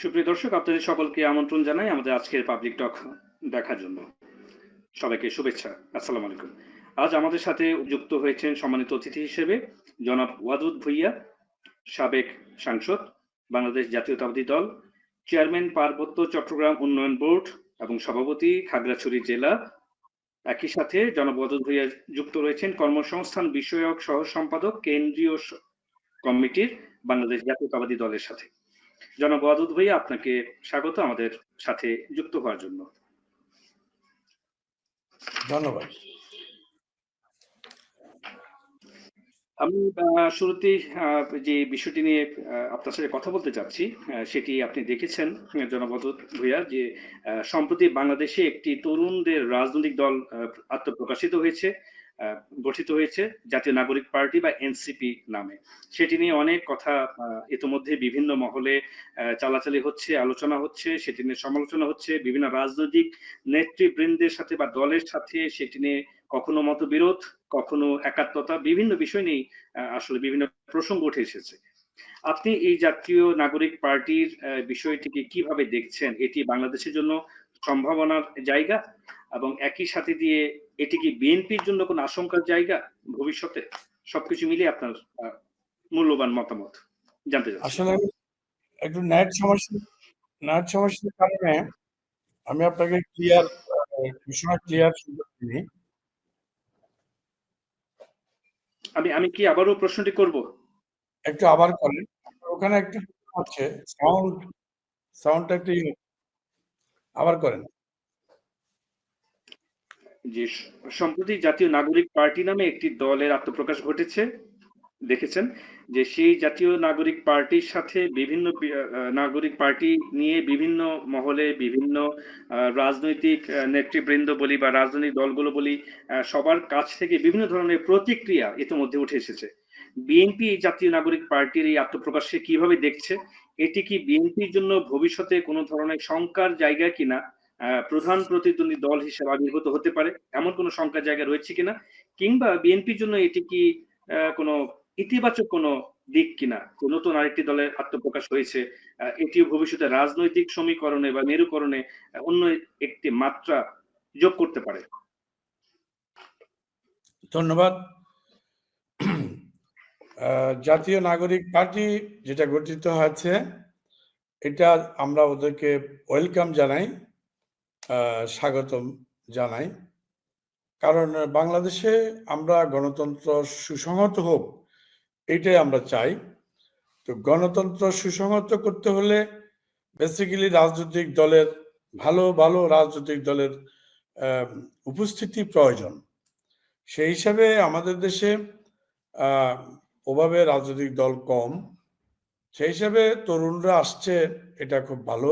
সুপ্রিয় দর্শক, আপনাদের সকলকে আমন্ত্রণ জানাই আমাদের আজকের পাবলিক টক দেখার জন্য। সবাইকে শুভেচ্ছা। আসসালামু আলাইকুম। আজ আমাদের সাথে যুক্ত হয়েছেন সম্মানিত অতিথি হিসেবে জনাব ওয়াদুদ ভূঁইয়া, সাবেক সাংসদ, বাংলাদেশ জাতীয়তাবাদী দল, চেয়ারম্যান পার্বত্য চট্টগ্রাম উন্নয়ন বোর্ড এবং সভাপতি খাগড়াছড়ি জেলা। একই সাথে জনাব ওয়াদুদ ভূঁইয়া যুক্ত রয়েছেন কর্মসংস্থান বিষয়ক সহ সম্পাদক কেন্দ্রীয় কমিটির বাংলাদেশ জাতীয়তাবাদী দলের সাথে। জনাব ওয়াদুদ ভাইয়া, আপনাকে স্বাগত আমাদের সাথে যুক্ত হওয়ার জন্য। ধন্যবাদ। আমি শুরুতেই যে বিষয়টি নিয়ে আপনার সাথে কথা বলতে চাচ্ছি, সেটি আপনি দেখেছেন জনাব ওয়াদুদ ভাইয়া, যে সম্প্রতি বাংলাদেশে একটি তরুণদের রাজনৈতিক দল আত্মপ্রকাশিত হয়েছে, গঠিত হয়েছে জাতীয় নাগরিক পার্টি বা এনসিপি নামে। সেটি নিয়ে অনেক কথা ইতিমধ্যে বিভিন্ন মহলে চালাচালি হচ্ছে, আলোচনা হচ্ছে, সেটি নিয়ে সমালোচনা হচ্ছে। বিভিন্ন রাজনৈতিক নেতৃবৃন্দের সাথে বা দলের সাথে সেটি নিয়ে কখনো মতবিরোধ, কখনো একাত্মতা, বিভিন্ন বিষয় নিয়ে আসলে বিভিন্ন প্রসঙ্গ উঠে এসেছে। আপনি এই জাতীয় নাগরিক পার্টির বিষয়টিকে কিভাবে দেখছেন? এটি বাংলাদেশের জন্য সম্ভাবনার জায়গা, এবং একই সাথে দিয়ে এটি কি বিএনপির জন্য কোনো আশঙ্কার জায়গা ভবিষ্যতে? সবকিছু মিলিয়ে আপনার মূল্যবান মতামত জানতে চাচ্ছি। আসলে একটু নেট সমস্যার কারণে আমি আপনাকে ক্লিয়ার সুযোগ দিই। আমি কি আবারও প্রশ্নটি করব? একটু আবার করেন। ওখানে একটু হচ্ছে সাউন্ডটা একটু আবার করেন। যে সম্প্রতি জাতীয় নাগরিক পার্টি নামে একটি দলের আত্মপ্রকাশ ঘটেছে, দেখেছেন যে সেই জাতীয় নাগরিক পার্টির সাথে বিভিন্ন নাগরিক পার্টি নিয়ে বিভিন্ন মহলে বিভিন্ন রাজনৈতিক নেতৃবৃন্দ বলি বা রাজনৈতিক দলগুলো বলি, সবার কাছ থেকে বিভিন্ন ধরনের প্রতিক্রিয়া ইতিমধ্যে উঠে এসেছে। বিএনপি জাতীয় নাগরিক পার্টির এই আত্মপ্রকাশে কিভাবে দেখছে? এটি কি বিএনপির জন্য ভবিষ্যতে কোনো ধরনের শঙ্কার জায়গা কিনা? প্রধান প্রতিদ্বন্দ্বী দল হিসেবে আবির্ভূত হতে পারে এমন কোনো শঙ্কার জায়গা রয়েছে কিনা, কিংবা বিএনপির জন্য এটি কি কোনো ইতিবাচক কোনো দিক কিনা? নতুন আরেকটি দলের আত্মপ্রকাশ হয়েছে, এটিও ভবিষ্যতে রাজনৈতিক সমীকরণে বা মেরুকরণে অন্য একটি মাত্রা যোগ করতে পারে। ধন্যবাদ। জাতীয় নাগরিক পার্টি যেটা গঠিত হয়েছে, এটা আমরা ওদেরকে ওয়েলকাম জানাই, স্বাগতম জানাই। কারণ বাংলাদেশে আমরা গণতন্ত্র সুসংহত হোক, এটাই আমরা চাই। তো গণতন্ত্র সুসংহত করতে হলে বেসিক্যালি রাজনৈতিক দলের ভালো রাজনৈতিক দলের উপস্থিতি প্রয়োজন। সেই হিসাবে আমাদের দেশে ওভাবে রাজনৈতিক দল কম, সেই হিসাবে তরুণরা আসছে, এটা খুব ভালো।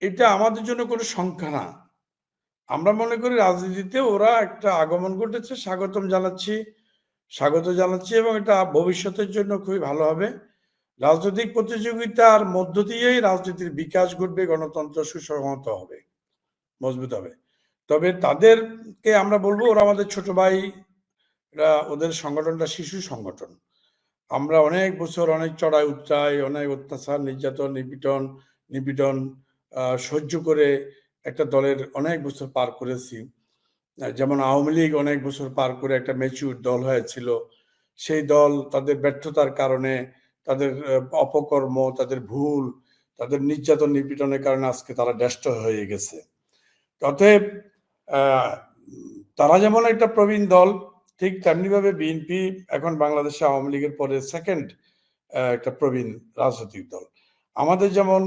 এটা আমাদের জন্য কোনো সংখ্যা না। আমরা মনে করি রাজনীতিতে ওরা একটা আগমন ঘটেছে, স্বাগত জানাচ্ছি, এবং এটা ভবিষ্যতের জন্য খুবই ভালো হবে। রাজনৈতিক প্রতিযোগিতার মধ্য দিয়েই রাজনীতির বিকাশ ঘটবে, গণতন্ত্র সুসংহত হবে, মজবুত হবে। তবে তাদেরকে আমরা বলবো, ওরা আমাদের ছোট ভাই, ওদের সংগঠনটা শিশু সংগঠন। আমরা অনেক বছর অনেক চড়াই উতরাই, অনেক অত্যাচার, নির্যাতন, নিপীড়ন সহ্য করে একটা দলের অনেক বছর পার করেছি। যেমন আওয়ামী লীগ অনেক বছর পার করে একটা ম্যাচিউর দল হয়েছিল। সেই দল তাদের ব্যর্থতার কারণে, তাদের অপকর্ম, তাদের ভুল, তাদের নির্যাতন নিপীড়নের কারণে আজকে তারা ডেস্ট্রয় হয়ে গেছে। অতএব তারা যেমন একটা প্রবীণ দল, ঠিক তেমনিভাবে বিএনপি এখন বাংলাদেশে আওয়ামী লীগের পরে সেকেন্ড একটা প্রবীণ রাজনৈতিক দল। আমাদের যেমন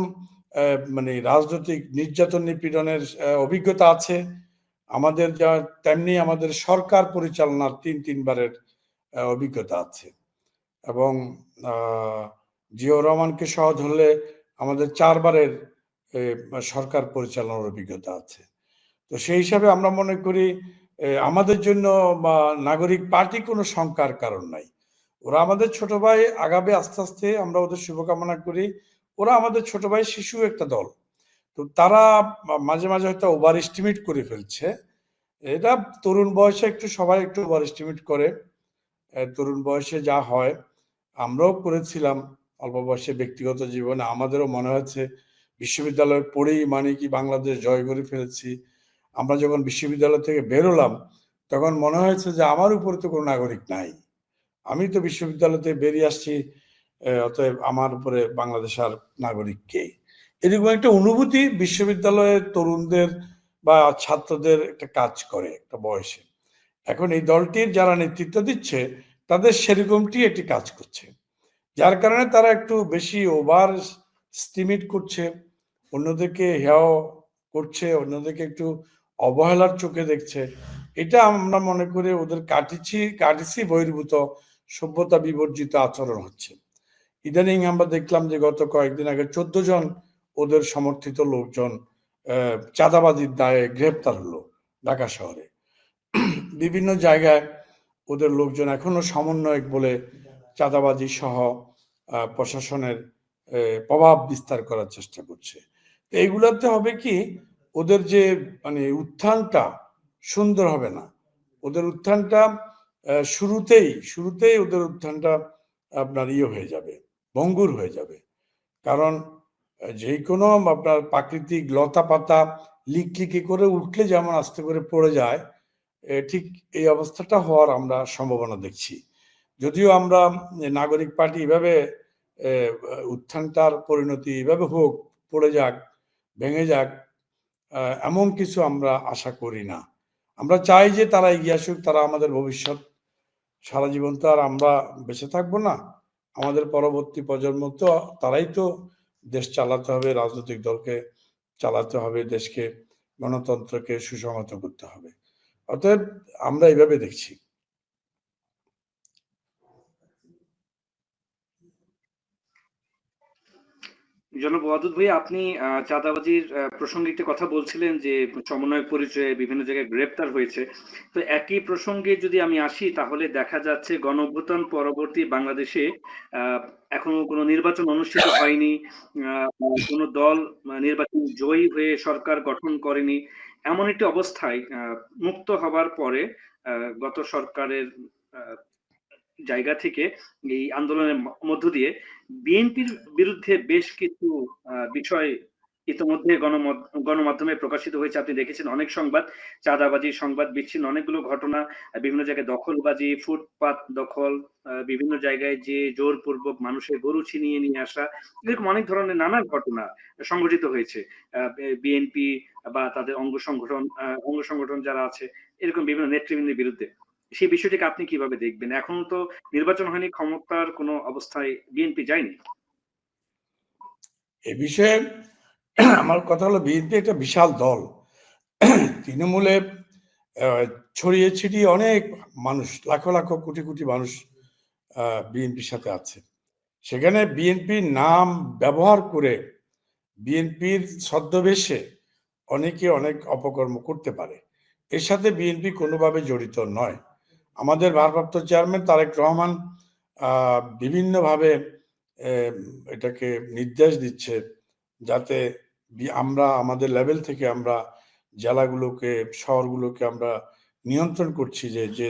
মানে রাজনৈতিক নির্যাতন নিপীড়নের অভিজ্ঞতা আছে, আমাদের তেমনি আমাদের সরকার পরিচালনার তিনবারের অভিজ্ঞতা আছে। এবং জিয়াউর রহমানকে সহ ধরলে আমাদের 4 বারের সরকার পরিচালনার অভিজ্ঞতা আছে। তো সেই হিসাবে আমরা মনে করি আমাদের জন্য নাগরিক পার্টি কোনো শঙ্কার কারণ নাই। ওরা আমাদের ছোট ভাই, আগাবে আস্তে আস্তে, আমরা ওদের শুভকামনা করি। ওরা আমাদের ছোট ভাই, শিশু একটা দল। তো তারা মাঝে মাঝে হয়তো ওভার এস্টিমেট করে ফেলছে। এটা তরুণ বয়সে সবাই একটু ওভার এস্টিমেট করে। তরুণ বয়সে যা হয়, আমরাও করেছিলাম অল্প বয়সে ব্যক্তিগত জীবনে। আমাদেরও মনে হয়েছে বিশ্ববিদ্যালয়ে পড়েই মানে কি বাংলাদেশ জয় করে ফেলেছি। আমরা যখন বিশ্ববিদ্যালয় থেকে বেরোলাম তখন মনে হয়েছে যে আমার উপরে তো কোনো নাগরিক নাই, আমি তো বিশ্ববিদ্যালয় থেকে বেরিয়ে আসছি, অতএব আমার উপরে বাংলাদেশ আর নাগরিক কে? এরকম একটা অনুভূতি বিশ্ববিদ্যালয়ের তরুণদের বা ছাত্রদের একটা কাজ করে একটা বয়সে। এখন এই দলটির যারা নেতৃত্ব দিচ্ছে তাদের সেরকমটি একটি কাজ করছে, যার কারণে তারা একটু বেশি ওভার স্টিমিট করছে, অন্যদেরকে হেয় করছে, অন্যদেরকে একটু অবহেলার চোখে দেখছে। এটা আমরা মনে করি ওদের কাটিছি বহির্ভূত সভ্যতা বিবর্জিত আচরণ হচ্ছে। ইদানিং আমরা দেখলাম যে গত কয়েকদিন আগে 14 জন ওদের সমর্থিত লোকজন চাঁদাবাজির দায়ে গ্রেপ্তার হলো ঢাকা শহরে। বিভিন্ন জায়গায় ওদের লোকজন এখনো সমন্বয়ক বলে চাঁদাবাজি সহ প্রশাসনের প্রভাব বিস্তার করার চেষ্টা করছে। তো এইগুলাতে হবে কি, ওদের যে মানে উত্থানটা সুন্দর হবে না। ওদের উত্থানটা শুরুতেই ওদের উত্থানটা আপনার হয়ে যাবে, ভঙ্গুর হয়ে যাবে। কারণ যে কোনো আপনার প্রাকৃতিক লতা পাতা লিকলিকি করে উঠলে যেমন আস্তে করে পড়ে যায়, ঠিক এই অবস্থাটা হওয়ার আমরা সম্ভাবনা দেখছি। যদিও আমরা নাগরিক পার্টি এভাবে উত্থানটার পরিণতি এভাবে হোক, পড়ে যাক, ভেঙে যাক, এমন কিছু আমরা আশা করি না। আমরা চাই যে তারা এগিয়ে আসুক, তারা আমাদের ভবিষ্যৎ। সারা জীবন তো আর আমরা বেঁচে থাকবো না, আমাদের পরবর্তী প্রজন্ম তো তারাই তো দেশ চালাতে হবে, রাজনৈতিক দলকে চালাতে হবে, দেশকে গণতন্ত্রকে সুসংহত করতে হবে। অতএব আমরা এইভাবে দেখছি। জনাব ওয়াদুদ ভাই, আপনি চাঁদাবাজির প্রসঙ্গে একটা কথা বলছিলেন যে সমন্বয় পরিচয়ে বিভিন্ন জায়গায় গ্রেপ্তার হয়েছে। তো একই প্রসঙ্গে যদি আমি আসি তাহলে দেখা যাচ্ছে গণঅভ্যুত্থান পরবর্তী বাংলাদেশে আহ, এখনো কোনো নির্বাচন অনুষ্ঠিত হয়নি। কোনো দল নির্বাচন জয়ী হয়ে সরকার গঠন করেনি। এমন একটি অবস্থায় মুক্ত হবার পরে গত সরকারের জায়গা থেকে এই আন্দোলনের মধ্য দিয়ে বিএনপির বিরুদ্ধে বেশ কিছু বিষয় ইতিমধ্যে গণমাধ্যমে প্রকাশিত হয়েছে। আপনি দেখেছেন অনেক সংবাদ, চাঁদাবাজির সংবাদ, বিচ্ছিন্ন অনেকগুলো ঘটনা, বিভিন্ন জায়গায় দখলবাজি, ফুটপাত দখল, বিভিন্ন জায়গায় যে জোরপূর্বক মানুষের গরু ছিনিয়ে নিয়ে আসা, এরকম অনেক ধরনের নানা ঘটনা সংঘটিত হয়েছে। বিএনপি বা তাদের অঙ্গ সংগঠন যারা আছে, এরকম বিভিন্ন নেতৃবৃন্দের বিরুদ্ধে। সেই বিষয়টিকে আপনি কিভাবে দেখবেন? এখনো তো নির্বাচন হয়নি, ক্ষমতার কোনো অবস্থায় বিএনপি যায়নি। এ বিষয়ে আমার কথা হলো, বিএনপি একটা বিশাল দল। তৃণমূলে ছড়িয়ে ছিটিয়ে অনেক মানুষ, লাখো লাখো কোটি কোটি মানুষ বিএনপির সাথে আছে। সেখানে বিএনপির নাম ব্যবহার করে বিএনপির ছদ্মবেশে অনেকে অনেক অপকর্ম করতে পারে। এর সাথে বিএনপি কোনোভাবে জড়িত নয়। আমাদের ভারপ্রাপ্ত চেয়ারম্যান তারেক রহমান বিভিন্নভাবে এটাকে নির্দেশ দিচ্ছে যাতে আমরা আমাদের লেভেল থেকে আমরা জেলাগুলোকে, শহরগুলোকে আমরা নিয়ন্ত্রণ করছি যে যে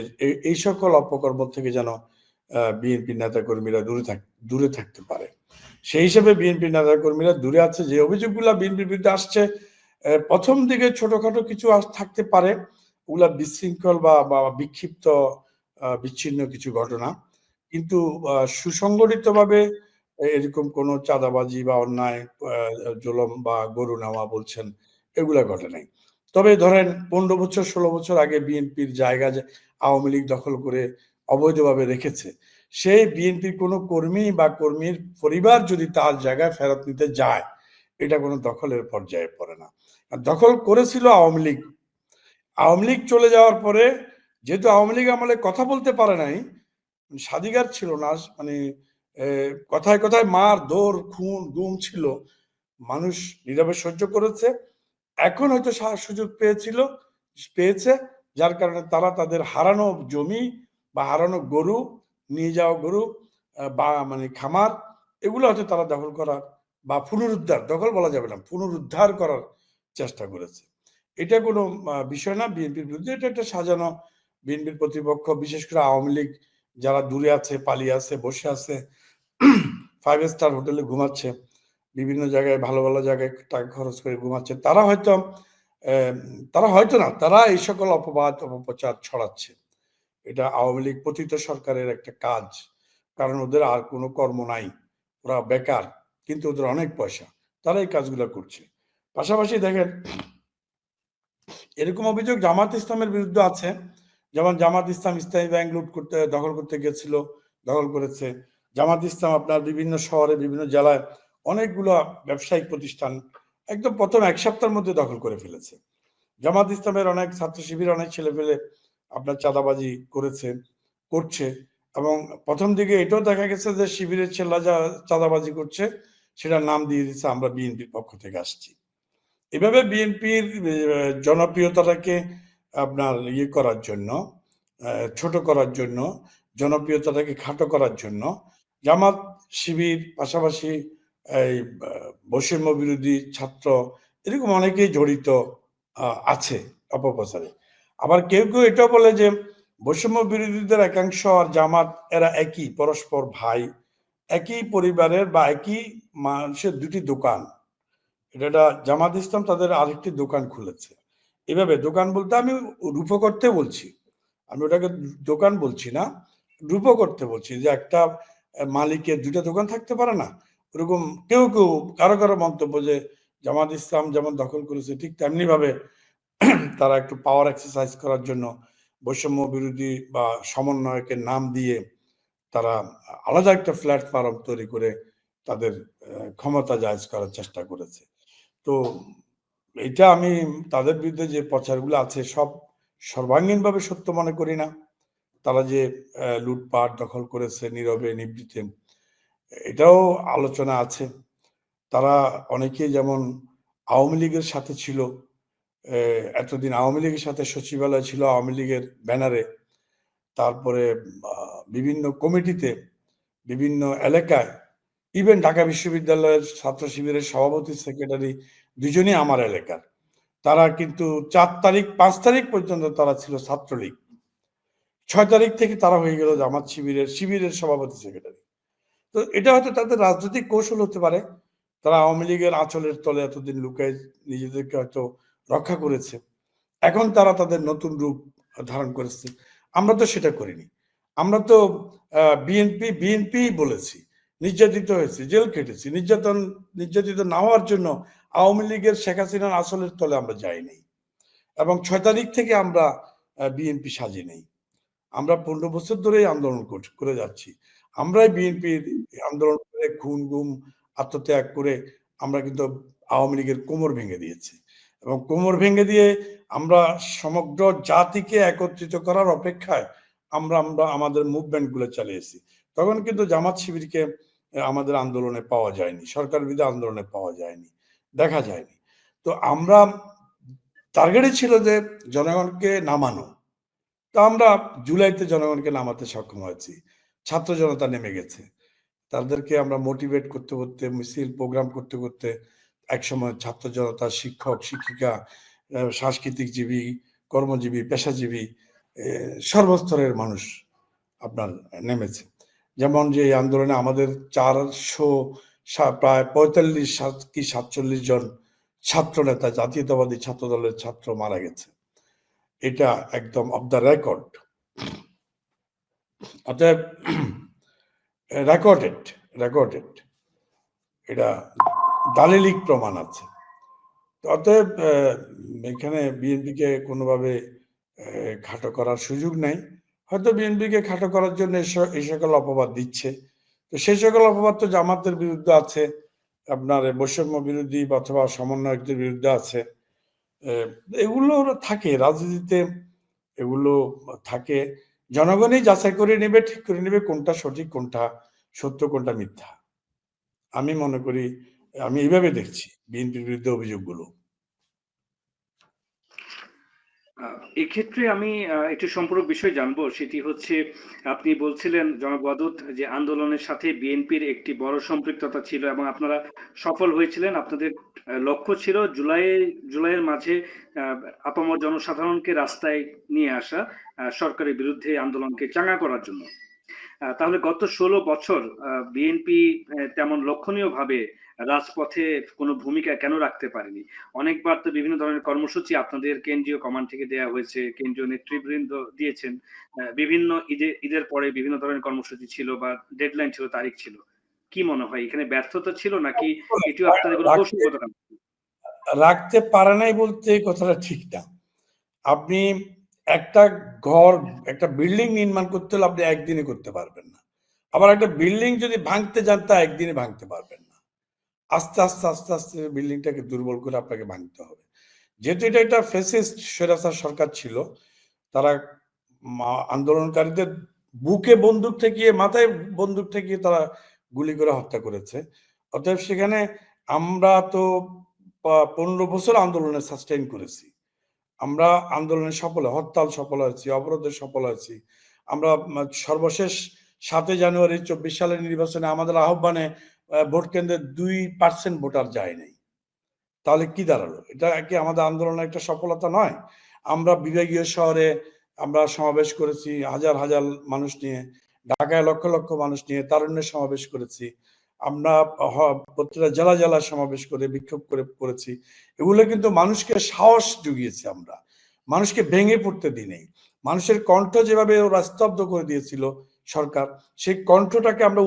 এই সকল অপকর্ম থেকে যেন বিএনপি নেতাকর্মীরা দূরে থাকতে পারে। সেই হিসেবে বিএনপি নেতাকর্মীরা দূরে আছে। যে অভিযোগগুলো বিএনপির বিরুদ্ধে আসছে, প্রথম দিকে ছোটখাটো কিছু থাকতে পারে, ওগুলা বিশৃঙ্খল বা বিক্ষিপ্ত বিচ্ছিন্ন কিছু ঘটনা, কিন্তু সুসংগঠিতভাবে এরকম কোনো চাঁদাবাজি বা অন্যায়, জুলুম বা গরু নেওয়া বলছেন, এগুলা ঘটে নাই। তবে ধরেন 15 বছর 16 বছর আগে বিএনপির জায়গা যে আওয়ামী লীগ দখল করে অবৈধভাবে রেখেছে, সেই বিএনপির কোনো কর্মী বা কর্মীর পরিবার যদি তার জায়গায় ফেরত নিতে যায়, এটা কোনো দখলের পর্যায়ে পড়ে না। আর দখল করেছিল আওয়ামী লীগ। আওয়ামী লীগ চলে যাওয়ার পরে, যেহেতু আওয়ামী লীগ আমলে কথা বলতে পারে নাই, স্বাধিকার ছিল না, মানে কথায় কথায় মার ধর খুন গুম ছিল, মানুষ নীরবে সহ্য করেছে। এখন হয়তো সুযোগ পেয়েছে, যার কারণে তারা তাদের হারানো জমি বা হারানো গরু, নিয়ে যাওয়া গরু বা মানে খামার, এগুলো হয়তো তারা দখল করার বা পুনরুদ্ধার, দখল বলা যাবে না, পুনরুদ্ধার করার চেষ্টা করেছে। এটা কোনো বিষয় না বিএনপির বিরুদ্ধে, এটা একটা সাজানো বিএনপির প্রতিপক্ষ, বিশেষ করে আওয়ামী লীগ যারা দূরে আছে, পালিয়ে আছে, বসে আছে, 5 স্টার হোটেলে ঘুমাচ্ছে, বিভিন্ন জায়গায় ভালো ভালো জায়গায় টাকা খরচ করে ঘুমাচ্ছে, তারা হয়তো না, তারা এই সকল অপবাদ অপপ্রচার ছড়াচ্ছে। এটা আওয়ামী লীগ পতিত সরকারের একটা কাজ, কারণ ওদের আর কোনো কর্ম নাই, ওরা বেকার, কিন্তু ওদের অনেক পয়সা, তারা এই কাজগুলো করছে। পাশাপাশি দেখেন, এরকম অভিযোগ জামাত ইসলামের বিরুদ্ধে আছে। যেমন জামাত ইসলাম ইসলামী ব্যাংক লুট করতে দখল করতে গেছিল, দখল করেছে। জামাত ইসলাম আপনার বিভিন্ন শহরে বিভিন্ন জেলায় অনেকগুলো ব্যবসায়িক প্রতিষ্ঠান একদম প্রথম এক সপ্তাহের মধ্যে দখল করে ফেলেছে। জামাত ইসলামের অনেক ছাত্র শিবির অনেক ছেলে পেলে আপনার চাঁদাবাজি করছে, এবং প্রথম দিকে এটাও দেখা গেছে যে শিবিরের ছেলেরা যা চাঁদাবাজি করছে সেটার নাম দিয়ে দিচ্ছে আমরা বিএনপির পক্ষ থেকে আসছি। এভাবে বিএনপির জনপ্রিয়তাটাকে আপনার করার জন্য, ছোট করার জন্য, জনপ্রিয়তাটাকে খাটো করার জন্য জামাত শিবির পাশাপাশি এই বৈষম্য বিরোধী ছাত্র এরকম অনেকেই জড়িত আছে অপপ্রচারে। আবার কেউ কেউ এটাও বলে যে বৈষম্য বিরোধীদের একাংশ আর জামাত এরা একই, পরস্পর ভাই, একই পরিবারের বা একই মানুষের দুটি দোকান। এটা জামাত ইসলাম তাদের আরেকটি দোকান খুলেছে। এভাবে দোকান বলতে আমি রূপ করতে বলছি, আমি ওটাকে দোকান বলছি না, রূপ করতে বলছি, যে একটা মালিকের দুইটা দোকান থাকতে পারে না, ওরকম কেউ কেউ কারো কারো মন্তব্য যে জামাত ইসলাম যেমন দখল করেছে ঠিক তেমনি ভাবে তারা একটু পাওয়ার এক্সারসাইজ করার জন্য বৈষম্য বিরোধী বা সমন্বয়কের নাম দিয়ে তারা আলাদা একটা প্ল্যাটফর্ম তৈরি করে তাদের ক্ষমতা জায়েজ করার চেষ্টা করেছে। তো এটা আমি তাদের বিরুদ্ধে যে প্রচারগুলো আছে সব সর্বাঙ্গীনভাবে সত্য মনে করি না। তারা যে লুটপাট দখল করেছে নীরবে নিভৃতে, এটাও আলোচনা আছে। তারা অনেকেই যেমন আওয়ামী লীগের সাথে ছিল, এতদিন আওয়ামী লীগের সাথে সচিবালয় ছিল আওয়ামী লীগের ব্যানারে, তারপরে বিভিন্ন কমিটিতে বিভিন্ন এলাকায়, ইভেন ঢাকা বিশ্ববিদ্যালয়ের ছাত্র শিবিরের সভাপতি সেক্রেটারি দুজনই আমার এলাকার। তারা কিন্তু 4 তারিখ 5 তারিখ পর্যন্ত তারা ছিল ছাত্রলীগ, 6 তারিখ থেকে তারা হয়ে গেল জামাত শিবিরের সভাপতি সেক্রেটারি। তো এটা হয়তো তাদের রাজনৈতিক কৌশল হতে পারে, তারা আওয়ামী লীগের আঁচলের তলে এতদিন লুকায় নিজেদেরকে হয়তো রক্ষা করেছে, এখন তারা তাদের নতুন রূপ ধারণ করেছে। আমরা তো সেটা করিনি, আমরা তো বিএনপি বলেছি, নির্যাতিত হয়েছে, জেল কেটেছি, নির্যাতিত না হওয়ার জন্য আওয়ামী লীগের শেখ হাসিনার আসলের তলে আমরা যাইনি, এবং 6 তারিখ থেকে আমরা বিএনপি সাজি নেই। আমরা 15 বছর ধরেই আন্দোলন করে যাচ্ছি। আমরাই বিএনপির আন্দোলন করে খুন গুম আত্মত্যাগ করে আমরা কিন্তু আওয়ামী লীগের কোমর ভেঙে দিয়েছি, এবং কোমর ভেঙে দিয়ে আমরা সমগ্র জাতিকে একত্রিত করার অপেক্ষায় আমরা আমরা আমাদের মুভমেন্ট গুলো চালিয়েছি। তখন কিন্তু জামাত শিবিরকে আমাদের আন্দোলনে পাওয়া যায়নি, সরকার বিরোধী আন্দোলনে পাওয়া যায়নি, দেখা যায়নি। তো আমরা টার্গেটই ছিল যে জনগণকে নামানো। তো আমরা জুলাইতে জনগণকে নামাতে সক্ষম হয়েছি, ছাত্র জনতা নেমে গেছে, তাদেরকে আমরা মোটিভেট করতে করতে মিছিল প্রোগ্রাম করতে করতে একসময় ছাত্র জনতা, শিক্ষক শিক্ষিকা, সাংস্কৃতিক জীবী, কর্মজীবী, পেশাজীবী, সর্বস্তরের মানুষ আপনার নেমেছে। যেমন যে এই আন্দোলনে আমাদের 400 প্রায় 45 কি 47 জন ছাত্র নেতা, জাতীয়তাবাদী ছাত্র দলের ছাত্র মারা গেছে। এটা একদম অফ দ্য রেকর্ড, অতএব রেকর্ডেড, এটা দালিলিক প্রমাণ আছে। অতএব এখানে বিএনপিকে কোনোভাবে খাটো করার সুযোগ নেই। হয়তো বিএনপিকে খাটো করার জন্য এই সকল অপবাদ দিচ্ছে, তো সেই সকল অপবাদ তো জামাতের বিরুদ্ধে আছে, আপনার বৈষম্য বিরোধী অথবা সমন্বয়কদের বিরুদ্ধে আছে। এগুলো থাকে রাজনীতিতে, এগুলো থাকে, জনগণই যাচাই করে নেবে, ঠিক করে নেবে কোনটা সঠিক, কোনটা সত্য, কোনটা মিথ্যা। আমি মনে করি, আমি এইভাবে দেখছি বিএনপির বিরুদ্ধে অভিযোগগুলো। এক্ষেত্রে আমি একটু সম্পূরক বিষয় জানবো, সেটি হচ্ছে আপনি বলছিলেন জনাব ওয়াদুদ যে আন্দোলনের সাথে বিএনপির একটি বড় সম্পৃক্ততা ছিল এবং আপনারা সফল হয়েছিলেন। আপনাদের লক্ষ্য ছিল জুলাইয়ের মাঝে আপামর জনসাধারণকে রাস্তায় নিয়ে আসা, সরকারের বিরুদ্ধে আন্দোলনকে চাঙ্গা করার জন্য। তাহলে গত 16 বছর বিএনপি তেমন লক্ষণীয় ভাবে রাজপথে কোনো ভূমিকা কেন রাখতে পারেনি? অনেকবার তো বিভিন্ন ধরনের কর্মসূচি আপনাদের কেন্দ্রীয় কমান্ড থেকে দেয়া হয়েছে, কেন্দ্রীয় নেতৃবৃন্দ দিয়েছেন। বিভিন্ন ঈদের পরে বিভিন্ন ধরনের কর্মসূচি ছিল বা ডেডলাইন ছিল, তারিখ ছিল। কি মনে হয় এখানে ব্যর্থতা ছিল নাকি এটিও আপনাদের কোনো রাখতে কৌশলগত কারণ? রাখতে পারে নাই বলতে এই কথাটা ঠিক না। আপনি একটা ঘর, একটা বিল্ডিং নির্মাণ করতে হলে আপনি একদিনে করতে পারবেন না। আবার একটা বিল্ডিং যদি ভাঙতে যান তা একদিনে ভাঙতে পারবেন না। আস্তে, আস্তে, আস্তে, আস্তে বিল্ডিংটাকে দুর্বল করে আপনাকে ভাঙতে হবে। যেহেতু এটা একটা ফ্যাসিস্ট স্বৈরাচার সরকার ছিল, তারা আন্দোলনকারীদের বুকে বন্দুক ঠেকিয়ে, মাথায় বন্দুক ঠেকিয়ে তারা গুলি করে হত্যা করেছে। অতএব সেখানে আমরা তো ১৫ বছর আন্দোলনে সাস্টেইন করেছি। আমরা আন্দোলনে সফল, হরতাল সফল হয়েছি, অবরোধে সফল হয়েছি। আমরা সর্বশেষ ৭ই জানুয়ারি ২৪ সালের নির্বাচনে আমাদের আহ্বানে ভোট কেন্দ্রে ২% ভোটার যায় নাই। তাহলে কি দাঁড়ালো? এটা কি আমাদের আন্দোলনের একটা সফলতা নয়? আমরা বিভাগীয় শহরে আমরা সমাবেশ করেছি হাজার, হাজার মানুষ নিয়ে। ঢাকায় লক্ষ, লক্ষ মানুষ নিয়ে তারুণ্যের সমাবেশ করেছি। আমরা প্রত্যেকটা জেলায়, জেলায় সমাবেশ করে বিক্ষোভ করেছি। এগুলো কিন্তু মানুষকে সাহস জুগিয়েছি আমরা। মানুষকে ভেঙে পড়তে দিই নাই। মানুষের কণ্ঠ যেভাবে ওরা স্তব্ধ করে দিয়েছিল সরকার, সেই কণ্ঠটাকে আমরা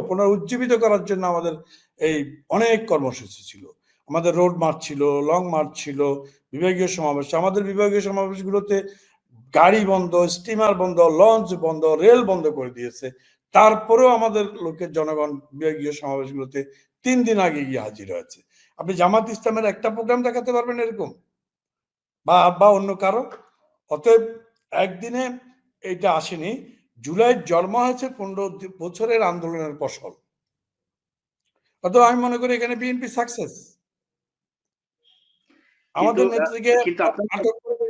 পুনরুজ্জীবিত করার জন্য আমাদের এই অনেক কর্মসূচি ছিল। আমাদের রোড মার্চ ছিল, লং মার্চ ছিল, বিভাগীয় সমাবেশ। আমাদের বিভাগীয় সমাবেশগুলোতে গাড়ি বন্ধ, স্টিমার বন্ধ, লঞ্চ বন্ধ, রেল বন্ধ করে দিয়েছে। তারপরেও আমাদের লোকের জনগণ বিভাগীয় সমাবেশগুলোতে ৩ দিন আগে গিয়ে হাজির হয়েছে। আপনি জামাত ইসলামের একটা প্রোগ্রাম দেখাতে পারবেন এরকম? বা অন্য কারো? অতএব একদিনে এটা আসেনি। জুলাইয়ের জন্ম হয়েছে ১৫ বছরের আন্দোলনের ফসল। অতএব আমি মনে করি এখানে বিএনপি সাকসেস। কিন্তু আমাদের নেত্রীকে কিন্তু আপনার আটক করে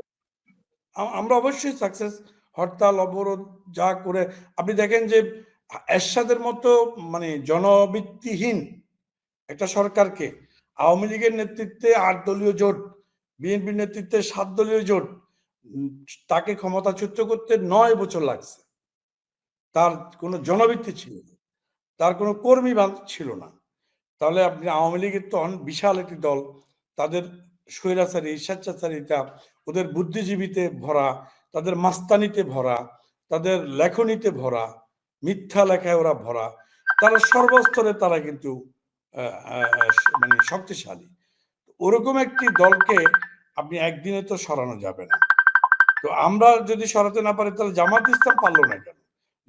আমরা অবশ্যই সাকসেস। হরতাল, অবরোধ যা করে আপনি দেখেন যে এরশাদের মতো মানে জনভিত্তিহীন একটা সরকারকে আওয়ামী লীগের নেতৃত্বে ৮ দলীয় জোট, বিএনপির নেতৃত্বে ৭ দলীয় জোট, উম, তাকে ক্ষমতাচ্যুত করতে ৯ বছর লাগছে। তার কোনো জনভিত্তি ছিল না, তার কোনো কর্মী ছিল না। তাহলে আপনি আওয়ামী লীগের তো বিশাল একটি দল, তাদের স্বৈরাচারী, স্বেচ্ছাচারিতা, ওদের বুদ্ধিজীবীতে ভরা, তাদের মাস্তানিতে ভরা, তাদের লেখনীতে ভরা, মিথ্যা লেখায় ওরা ভরা। তারা সর্বস্তরে তারা কিন্তু মানে শক্তিশালী। ওরকম একটি দলকে আপনি একদিনে তো সরানো যাবে না। তো আমরা যদি সরাতে না পারি তাহলে জামাত ইসলাম পারলো না কেন?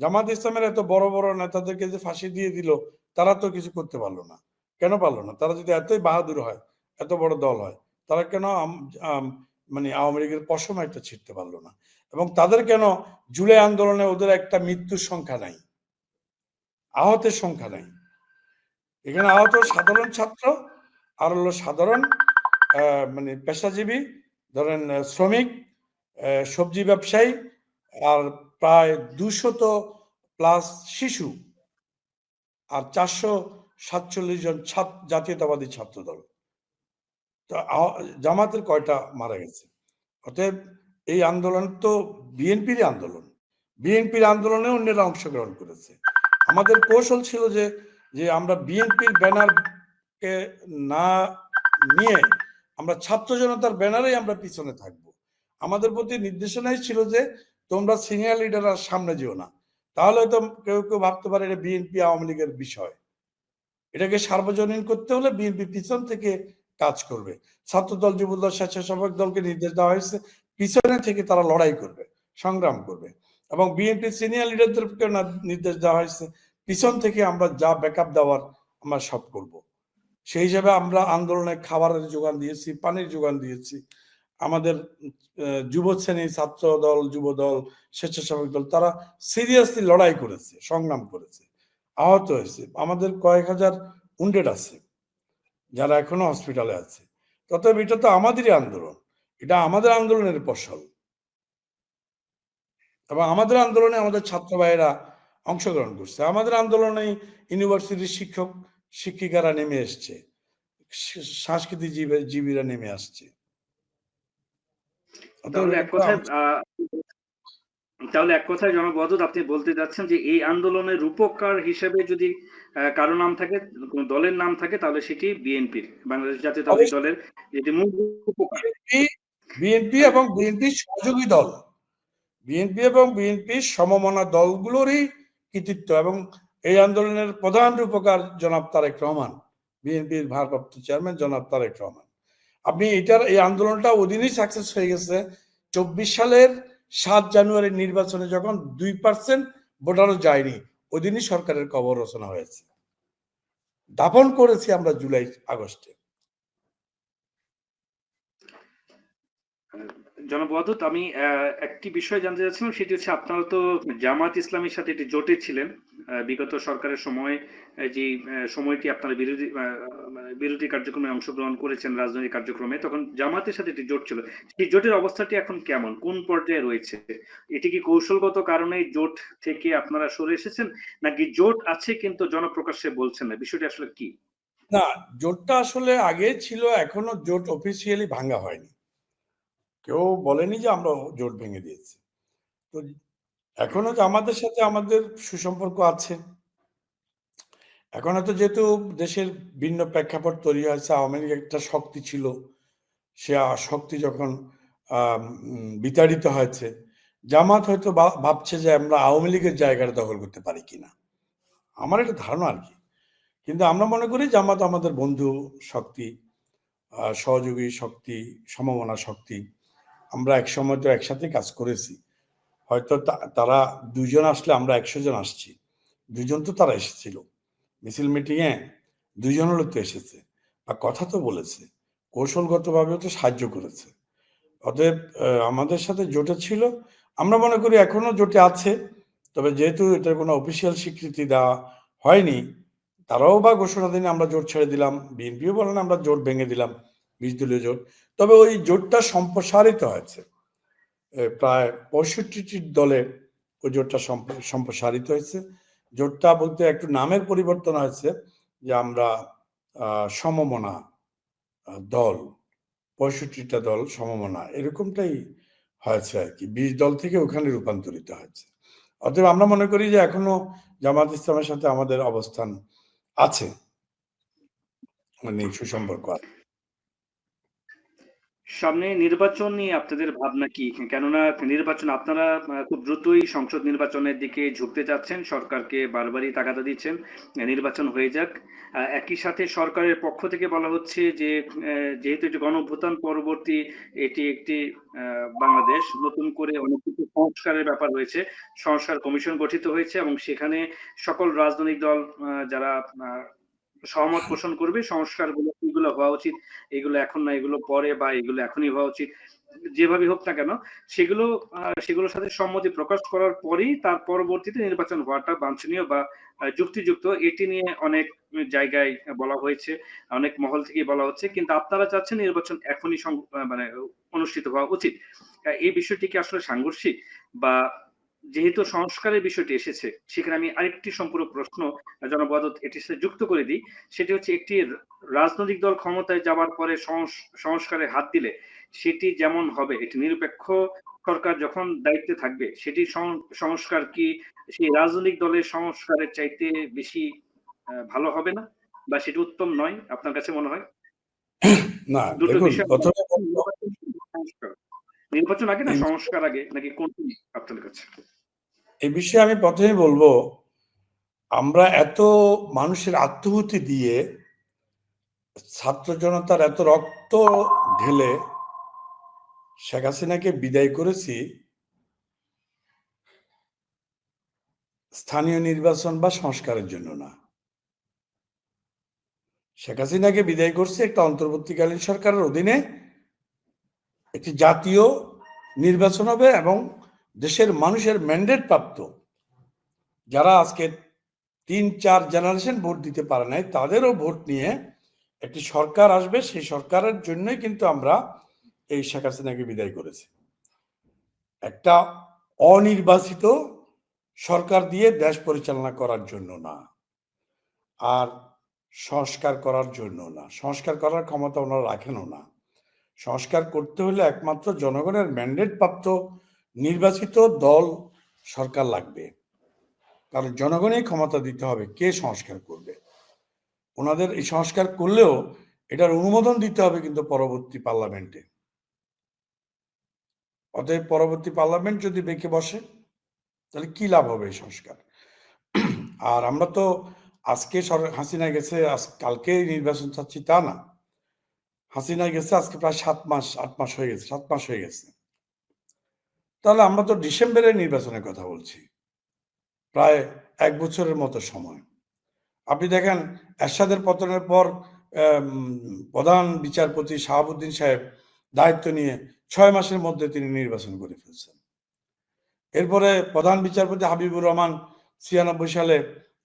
জামাত ইসলামের এত বড় বড় নেতাদেরকে যে ফাঁসি দিয়ে দিল, তারা তো কিছু করতে পারলো না। কেন পারলো না? তারা যদি এতই বাহাদুর হয়, এত বড় দল হয়, তারা কেন মানে আওয়ামী লীগের পশম একটা ছিঁড়তে পারলো না? এবং তাদের কেন জুলাই আন্দোলনে ওদের একটা মৃত্যুর সংখ্যা নাই, আহতের সংখ্যা নাই? এখানে আহত সাধারণ ছাত্র, আর হলো সাধারণ মানে পেশাজীবী, ধরেন শ্রমিক, সবজি ব্যবসায়ী, আর প্রায় ২০০+ শিশু, আর ৪৪৭ জন জাতীয়তাবাদী ছাত্র দল। তো জামাতের কয়টা মারা গেছে? অতএব এই আন্দোলন তো বিএনপির আন্দোলন। বিএনপির আন্দোলনে অন্যেরা অংশগ্রহণ করেছে। আমাদের কৌশল ছিল যে যে আমরা বিএনপির ব্যানারকে না নিয়ে আমরা ছাত্র জনতার ব্যানারেই আমরা পিছনে থাকব। আমাদের প্রতি নির্দেশনাই ছিল যে তোমরা সিনিয়র লিডাররা সামনে যেও না। তাহলে হয়তো কেউ কেউ ভাবতে পারে এটা বিএনপি আওয়ামী লীগের বিষয়। এটাকে সার্বজনীন করতে হলে বিএনপি পিছন থেকে কাজ করবে। ছাত্রদল, যুবদল, স্বেচ্ছাসেবক দলকে নির্দেশ দেওয়া হয়েছে পিছনে থেকে তারা লড়াই করবে, সংগ্রাম করবে। এবং বিএনপি সিনিয়র লিডারদেরকে নির্দেশ দেওয়া হয়েছে পিছন থেকে আমরা যা ব্যাকআপ দেওয়ার আমরা সব করব। সেই হিসাবে আমরা আন্দোলনে খাবারের যোগান দিয়েছি, পানির যোগান দিয়েছি। আমাদের যুব শ্রেণী, ছাত্র দল, যুব দল, স্বেচ্ছাসেবক দল, তারা সিরিয়াসলি লড়াই করেছে, সংগ্রাম করেছে, আহত হয়েছে। আমাদের কয়েক হাজার উন্ডেড আছে যারা এখনো হসপিটালে আছে। তথাপি এটা তো আমাদেরই আন্দোলন, এটা আমাদের আন্দোলনের ফসল। এবং আমাদের আন্দোলনে আমাদের ছাত্র ভাইয়েরা অংশগ্রহণ করছে। আমাদের আন্দোলনে ইউনিভার্সিটির শিক্ষক শিক্ষিকারা নেমে এসছে, সাংস্কৃতিক জীবীরা নেমে আসছে। অতএব তাহলে এক এটা কথায় তাহলে এক কথায় জনাব ওয়াদুদ আপনি বলতে যাচ্ছেন যে এই আন্দোলনের রূপকার হিসেবে যদি কারো নাম থাকে, কোন দলের নাম থাকে, তাহলে সেটি বিএনপির, বাংলাদেশ জাতীয়তাবাদী অবশ্যই দলের যেটি মূল রূপকার। বিএনপি বিএনপি তাই না? এবং বিএনপির সহযোগী দল, বিএনপি এবং বিএনপির সমমনা দলগুলোরই কৃতিত্ব, এবং এই আন্দোলনের প্রধান রূপকার জনাব তারেক রহমান, বিএনপির ভারপ্রাপ্ত চেয়ারম্যান জনাব তারেক রহমান। আপনি এই আন্দোলনটা ওদিনই সাকসেস হয়ে গেছে 24 সালের 7 জানুয়ারির নির্বাচনে, যখন 2% ভোটারও যায়নি, ওদিনই সরকারের কবর রচনা হয়েছে। দাফন করেছি আমরা জুলাই আগস্টে। জনাব ওয়াদুদ, আমি একটি বিষয় জানতে চাচ্ছিলাম, সেটি হচ্ছে আপনারা তো জামাত ইসলামীর সাথে একটি জোটে ছিলেন বিগত সরকারের সময়। যে সময়টি আপনারা বিরোধী কার্যক্রমে অংশগ্রহণ করেছেন, রাজনৈতিক কার্যক্রমে, তখন জামাতের সাথে একটি জোট ছিল। সেই জোটের অবস্থাটি এখন কেমন, কোন পর্যায়ে রয়েছে? এটি কি কৌশলগত কারণে জোট থেকে আপনারা সরে এসেছেন, নাকি জোট আছে কিন্তু জনপ্রকাশ্যে বলছেন না? বিষয়টি আসলে কি? না, জোটটা আসলে আগে ছিল, এখনো জোট অফিসিয়ালি ভাঙা হয়নি। কেউ বলেনি যে আমরা জোট ভেঙে দিয়েছি। তো এখনো জামাতের সাথে আমাদের সুসম্পর্ক আছে। এখন হয়তো যেহেতু দেশের ভিন্ন প্রেক্ষাপট তৈরি হয়েছে, আওয়ামী লীগ একটা শক্তি ছিল, সে শক্তি যখন বিতাড়িত হয়েছে, জামাত হয়তো ভাবছে যে আমরা আওয়ামী লীগের জায়গাটা দখল করতে পারি কিনা, আমার একটা ধারণা আর কি। কিন্তু আমরা মনে করি জামাত আমাদের বন্ধু শক্তি, সহযোগী শক্তি, সমমনা শক্তি। আমরা এক সময় তো একসাথে কাজ করেছি। হয়তো তারা 2 জন আসলে আমরা 100 জন আসছি। 2 জন তো তারা এসেছিল মিছিল মিটিংয়ে, 2 জন হলো তো এসেছে, আর কথা তো বলেছে, কৌশলগতভাবেও তো সাহায্য করেছে। অতএব আমাদের সাথে জোটে ছিল, আমরা মনে করি এখনো জোটে আছে। তবে যেহেতু এটার কোনো অফিসিয়াল স্বীকৃতি দেওয়া হয়নি, তারাও বা ঘোষণা দিনে আমরা জোট ছেড়ে দিলাম, বিএনপিও বলেন আমরা জোট ভেঙে দিলাম, 20 দলীয় জোট। তবে ওই জোটটা সম্প্রসারিত হয়েছে, প্রায় 65টি দলে ওই জোটটা সম্প্রসারিত হয়েছে। জোটটা বলতে একটু নামের পরিবর্তন হয়েছে, যে আমরা সমমনা দল, 65টা দল সমমনা, এরকমটাই হয়েছে আর কি। 20 দল থেকে ওখানে রূপান্তরিত হয়েছে। অতএব আমরা মনে করি যে এখনো জামাত ইসলামের সাথে আমাদের অবস্থান আছে, মানে সুসম্পর্ক আছে। সামনে নির্বাচন নিয়ে আপনাদের ভাবনা কি? কেননা নির্বাচন আপনারা খুব দ্রুতই সংসদ নির্বাচনের দিকে ঝুঁকতে যাচ্ছেন, সরকারকে বারবারই তাগাদা দিচ্ছেন নির্বাচন হয়ে যাক। একই সাথে সরকারের পক্ষ থেকে বলা হচ্ছে যে যেহেতু এটি গণঅভ্যুত্থান পরবর্তী, এটি একটি বাংলাদেশ, নতুন করে অনেক কিছু সংস্কারের ব্যাপার রয়েছে। সংস্কার কমিশন গঠিত হয়েছে এবং সেখানে সকল রাজনৈতিক দল যারা সহমত পোষণ করবে সংস্কারগুলো এগুলো হওয়া উচিত, এগুলো এখন না, এগুলো পরে, বা এগুলো এখনই হওয়া উচিত, যেভাবে হোক না কেন, সেগুলো সেগুলোর সাথে সম্মতি প্রকাশ করার পরেই তার পরবর্তীতে নির্বাচন হওয়াটা বাঞ্ছনীয় বা যুক্তিযুক্ত, এটি নিয়ে অনেক জায়গায় বলা হয়েছে, অনেক মহল থেকে বলা হচ্ছে। কিন্তু আপনারা চাচ্ছেন নির্বাচন এখনই মানে অনুষ্ঠিত হওয়া উচিত। এই বিষয়টি কি আসলে সাংঘর্ষিক? বা যেহেতু সংস্কারের বিষয়টি এসেছে, সেখানে আমি আরেকটি সম্পূরক প্রশ্ন জনাব ওয়াদুদ এটির সাথে যুক্ত করে দিই। সেটি হচ্ছে, একটি রাজনৈতিক দল ক্ষমতায় যাবার পরে সংস্কারে হাত দিলে সেটি যেমন হবে, এটি নিরপেক্ষ সরকার যখন দায়িত্বে থাকবে, সেটি সংস্কার কি সেই রাজনৈতিক দলের সংস্কারের চাইতে বেশি ভালো হবে না, বা সেটি উত্তম নয় আপনার কাছে মনে হয়? না দুটো দেখুন, বিষয়, প্রথমে সংস্কার, নির্বাচন আগে না এই সংস্কার আগে, নাকি কোনটি আপনার কাছে? এই বিষয়ে আমি প্রথমে বলবো, আমরা এত মানুষের আত্মহুতি দিয়ে, ছাত্র জনতার এত রক্ত ঢেলে শেখ হাসিনাকে বিদায় করেছি স্থানীয় নির্বাচন বা সংস্কারের জন্য না। শেখ হাসিনাকে বিদায় করছে একটা অন্তর্বর্তীকালীন সরকারের অধীনে একটি জাতীয় নির্বাচন হবে, এবং দেশের মানুষের ম্যান্ডেট প্রাপ্ত যারা আজকে 3-4 জেনারেশন ভোট দিতে পারে নাই, তাদেরও ভোট নিয়ে একটি সরকার আসবে। সেই সরকারের জন্যই কিন্তু আমরা এই শেখ হাসিনাকে বিদায় করেছি, একটা অনির্বাচিত সরকার দিয়ে দেশ পরিচালনা করার জন্য না, আর সংস্কার করার জন্য না। সংস্কার করার ক্ষমতা ওনারা রাখেনও না। সংস্কার করতে হলে একমাত্র জনগণের ম্যান্ডেট প্রাপ্ত নির্বাচিত দল সরকার লাগবে, কারণ জনগণই ক্ষমতা দিতে হবে কে সংস্কার করবে। ওনাদের এই সংস্কার করলেও এটার অনুমোদন দিতে হবে কিন্তু পরবর্তী পার্লামেন্টে। অতএব পরবর্তী পার্লামেন্ট যদি বেঁকে বসে তাহলে কি লাভ হবে এই সংস্কার? আর আমরা তো আজকে হাসিনা গেছে, কালকে নির্বাচন চাচ্ছি তা না। হাসিনা গেছে আজকে প্রায় 8 মাস হয়ে গেছে, 7 মাস হয়ে গেছে। তাহলে আমরা তো ডিসেম্বরে নির্বাচনের কথা বলছি, প্রায় 1 বছরের মতো সময়। আপনি দেখেন এরশাদের পতনের পর প্রধান বিচারপতি শাহাবুদ্দিন সাহেব দায়িত্ব নিয়ে 6 মাসের মধ্যে তিনি নির্বাচন করে ফেলছেন। এরপরে প্রধান বিচারপতি হাবিবুর রহমান 96 সালে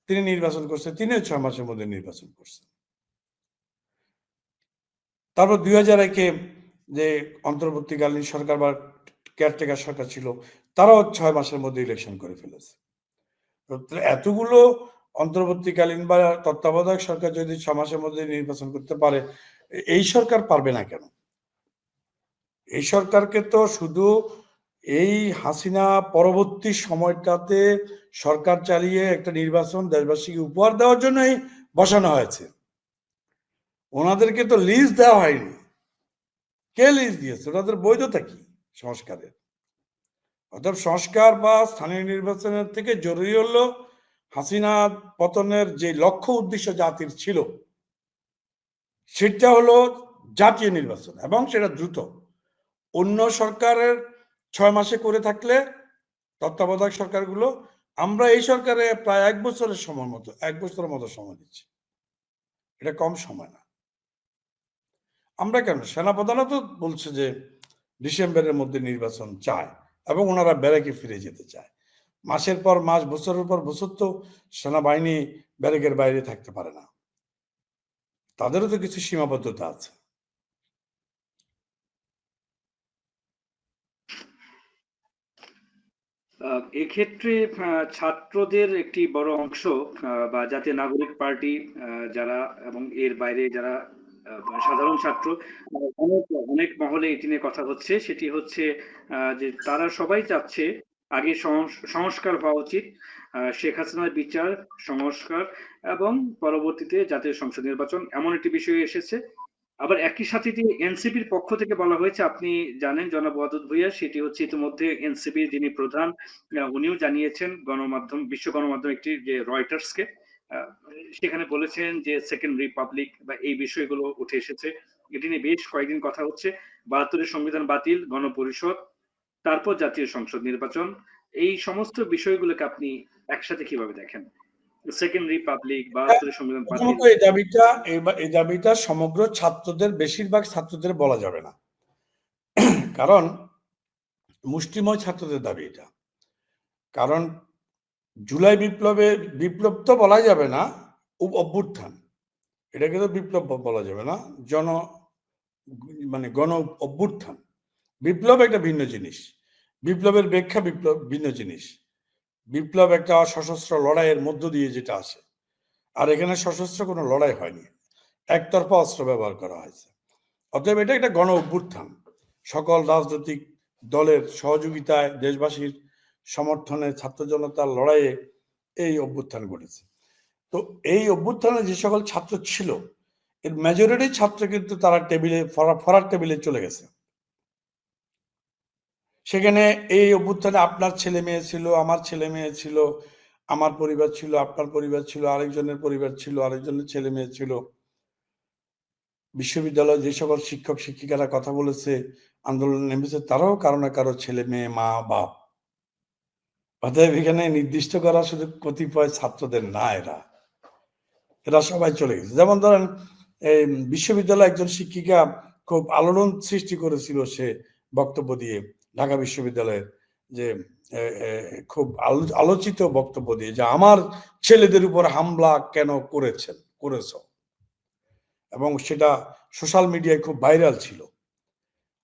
তিনি নির্বাচন করছেন, তিনিও 6 মাসের মধ্যে নির্বাচন করছেন। তারপর 2001-এ যে অন্তর্বর্তীকালীন সরকার বা কেয়ারটেকার সরকার ছিল, তারাও 6 মাসের মধ্যে ইলেকশন করে ফেলেছে। এতগুলো অন্তর্বর্তীকালীন বা তত্ত্বাবধায়ক সরকার যদি 6 মাসের মধ্যে নির্বাচন করতে পারে, এই সরকার পারবে না কেন? এই সরকারকে তো শুধু এই হাসিনা পরবর্তী সময়টাতে সরকার চালিয়ে একটা নির্বাচন দেশবাসীকে উপহার দেওয়ার জন্যই বসানো হয়েছে। ওনাদেরকে তো লিজ দেওয়া হয়নি। কে লিজ দিয়েছে? ওনাদের বৈধতা কি সংস্কারের? অর্থাৎ সংস্কার বা স্থানীয় নির্বাচনের থেকে জরুরি হলো হাসিনা পতনের যে লক্ষ্য উদ্দেশ্য জাতির ছিল, সেটা হলো জাতীয় নির্বাচন, এবং সেটা দ্রুত। অন্য সরকারের 6 মাসে করে থাকলে, তত্ত্বাবধায়ক সরকারগুলো, আমরা এই সরকারে প্রায় 1 বছরের মতো সময় দিচ্ছি। এটা কম সময় না। আমরা কেন, সেনাপ্রধানও তো বলছে যে ডিসেম্বরের মধ্যে নির্বাচন চায় এবং ওনারা ব্যারাকে ফিরে যেতে চায়। মাসের পর মাস, বছরের পর বছর তো সেনাবাহিনী ব্যারাকের বাইরে থাকতে পারে না, তাদেরও তো কিছু সীমাবদ্ধতা আছে। এক্ষেত্রে ছাত্রদের একটি বড় অংশ বা জাতীয় নাগরিক পার্টি যারা এবং এর বাইরে যারা সাধারণ ছাত্র, অনেক অনেক মহলে এটি নিয়ে কথা হচ্ছে। সেটি হচ্ছে যে তারা সবাই চাচ্ছে আগে সংস্কার হওয়া উচিত, শেখ হাসিনার বিচার, সংস্কার এবং পরবর্তীতে জাতীয় সংসদ নির্বাচন, এমন একটি বিষয় এসেছে। আবার একই সাথে যে এনসিপির পক্ষ থেকে বলা হয়েছে, আপনি জানেন জনাব ওয়াদুদ ভুঁইয়া, সেটি হচ্ছে ইতিমধ্যে এনসিপির যিনি প্রধান উনিও জানিয়েছেন গণমাধ্যম, বিশ্ব গণমাধ্যম একটি, যে রয়টার্সকে, সেখানে বলেছেন যে সেকেন্ড রিপাবলিক বা এই বিষয়গুলো উঠে এসেছে। এটি নিয়ে বেশ কয়েকদিন কথা হচ্ছে। 72-এর সংবিধান বাতিল, গণপরিষদ, তারপর জাতীয় সংসদ নির্বাচন, এই সমস্ত বিষয়গুলোকে আপনি একসাথে কিভাবে দেখেন? সেকেন্ড রিপাবলিক, 72-এর সংবিধান বাতিল, এই দাবিটা সমগ্র ছাত্রদের, বেশিরভাগ ছাত্রদের বলা যাবে না, কারণ মুষ্টিময় ছাত্রদের দাবি এটা। কারণ জুলাই বিপ্লব তো বলা যাবে না, অভ্যুত্থান, এটাকে তো বিপ্লব বলা যাবে না, গণ অভ্যুত্থান। বিপ্লব একটা ভিন্ন জিনিস, বিপ্লবের ব্যাখ্যা ভিন্ন জিনিস। বিপ্লব একটা সশস্ত্র লড়াইয়ের মধ্য দিয়ে যেটা আসে, আর এখানে সশস্ত্র কোনো লড়াই হয়নি, একতরফা অস্ত্র ব্যবহার করা হয়েছে। অতএব এটা একটা গণ অভ্যুত্থান, সকল রাজনৈতিক দলের সহযোগিতায়, দেশবাসীর সমর্থনে, ছাত্র জনতার লড়াইয়ে এই অভ্যুত্থান ঘটেছে। তো এই অভ্যুত্থানে যে সকল ছাত্র ছিল, এর মেজরিটি ছাত্র কিন্তু তারা ফরার টেবিলে চলে গেছে। সেখানে এই অভ্যুত্থানে আপনার ছেলে মেয়ে ছিল, আমার ছেলে মেয়ে ছিল, আমার পরিবার ছিল, আপনার পরিবার ছিল, আরেকজনের পরিবার ছিল, আরেকজনের ছেলে মেয়ে ছিল। বিশ্ববিদ্যালয়ে যে সকল শিক্ষক শিক্ষিকারা কথা বলেছে, আন্দোলনে নেমেছে, তারাও কারো না কারো ছেলে মেয়ে, মা বাপ। অতএব এখানে নির্দিষ্ট করা শুধু কতিপয় ছাত্রদের না, এরা সবাই চলে গেছে। যেমন ধরেন, এই বিশ্ববিদ্যালয়ে একজন শিক্ষিকা খুব আলোড়ন সৃষ্টি করেছিল সে বক্তব্য দিয়ে, ঢাকা বিশ্ববিদ্যালয়ের যে খুব আলোচিত বক্তব্য দিয়ে, যে আমার ছেলেদের উপর হামলা কেন করেছ, এবং সেটা সোশ্যাল মিডিয়ায় খুব ভাইরাল ছিল।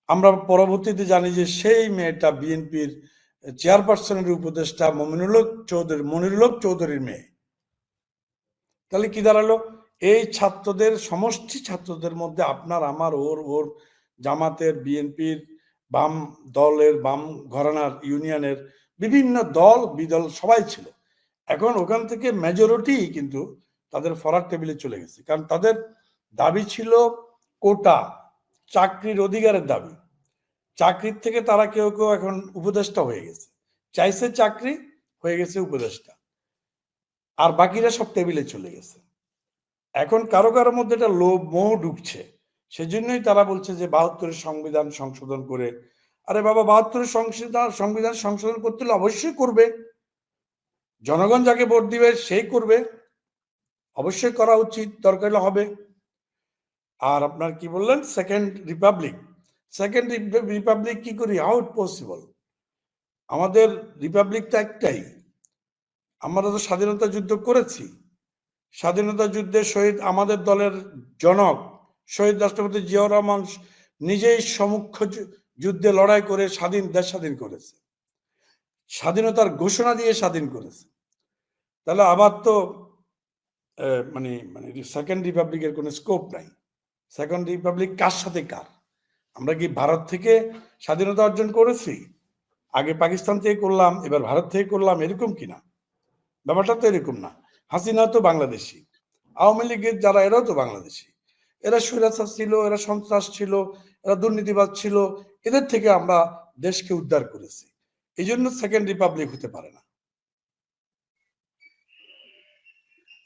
আমরা পরবর্তীতে জানি যে সেই মেয়েটা বিএনপির চেয়ারপারসনের উপদেষ্টা মনিরুল হক চৌধুরীর মেয়ে। তাহলে কি দাঁড়ালো? এই ছাত্রদের, সমষ্টি ছাত্রদের মধ্যে আপনার, আমার, ওর জামাতের, বিএনপির, বাম দলের, বাম ঘরানার, ইউনিয়নের বিভিন্ন দল বিদল সবাই ছিল। এখন ওখান থেকে মেজরিটি কিন্তু তাদের ফরার টেবিলে চলে গেছে, কারণ তাদের দাবি ছিল কোটা, চাকরির অধিকারের দাবি। চাকরির থেকে তারা কেউ কেউ এখন উপদেষ্টা হয়ে গেছে, চাইছে চাকরি, হয়ে গেছে উপদেষ্টা, আর বাকিরা সব টেবিলে চলে গেছে। এখন কারো কারো মধ্যে একটা লোভ মোহ ঢুকছে, সেজন্যই তারা বলছে যে ৭২-এর সংবিধান সংশোধন করে। আরে বাবা, ৭২-এর সংবিধান সংশোধন করতে হলে অবশ্যই করবে, জনগণ যাকে ভোট দিবে সেই করবে, অবশ্যই করা উচিত, দরকার হলে হবে। আর আপনার কি বললেন সেকেন্ড রিপাবলিক কি করি, হাউ ইট পসিবল? আমাদের রিপাবলিক তো একটাই, আমরা তো স্বাধীনতা যুদ্ধ করেছি। স্বাধীনতা যুদ্ধে শহীদ আমাদের দলের জনক শহীদ রাষ্ট্রপতি জিয়াউর রহমান নিজেই সম্মুখ যুদ্ধে লড়াই করে দেশ স্বাধীন করেছে, স্বাধীনতার ঘোষণা দিয়ে স্বাধীন করেছে। তাহলে আবার তো মানে মানে সেকেন্ড রিপাবলিকের কোনো স্কোপ নাই। সেকেন্ড রিপাবলিক কার সাথে কার? আমরা কি ভারত থেকে স্বাধীনতা অর্জন করেছি? আগে পাকিস্তান থেকে করলাম, এবার ভারত থেকে করলাম, এরকম কিনা? ব্যাপারটা তো এরকম না। হাসিনা তো বাংলাদেশি, আওয়ামী লীগের যারা এরাও তো বাংলাদেশি, এরা স্বৈরাচার ছিল, এরা সন্ত্রাস ছিল, এরা দুর্নীতিবাদ ছিল, এদের থেকে আমরা দেশকে উদ্ধার করেছি। এই জন্য সেকেন্ড রিপাবলিক হতে পারে না।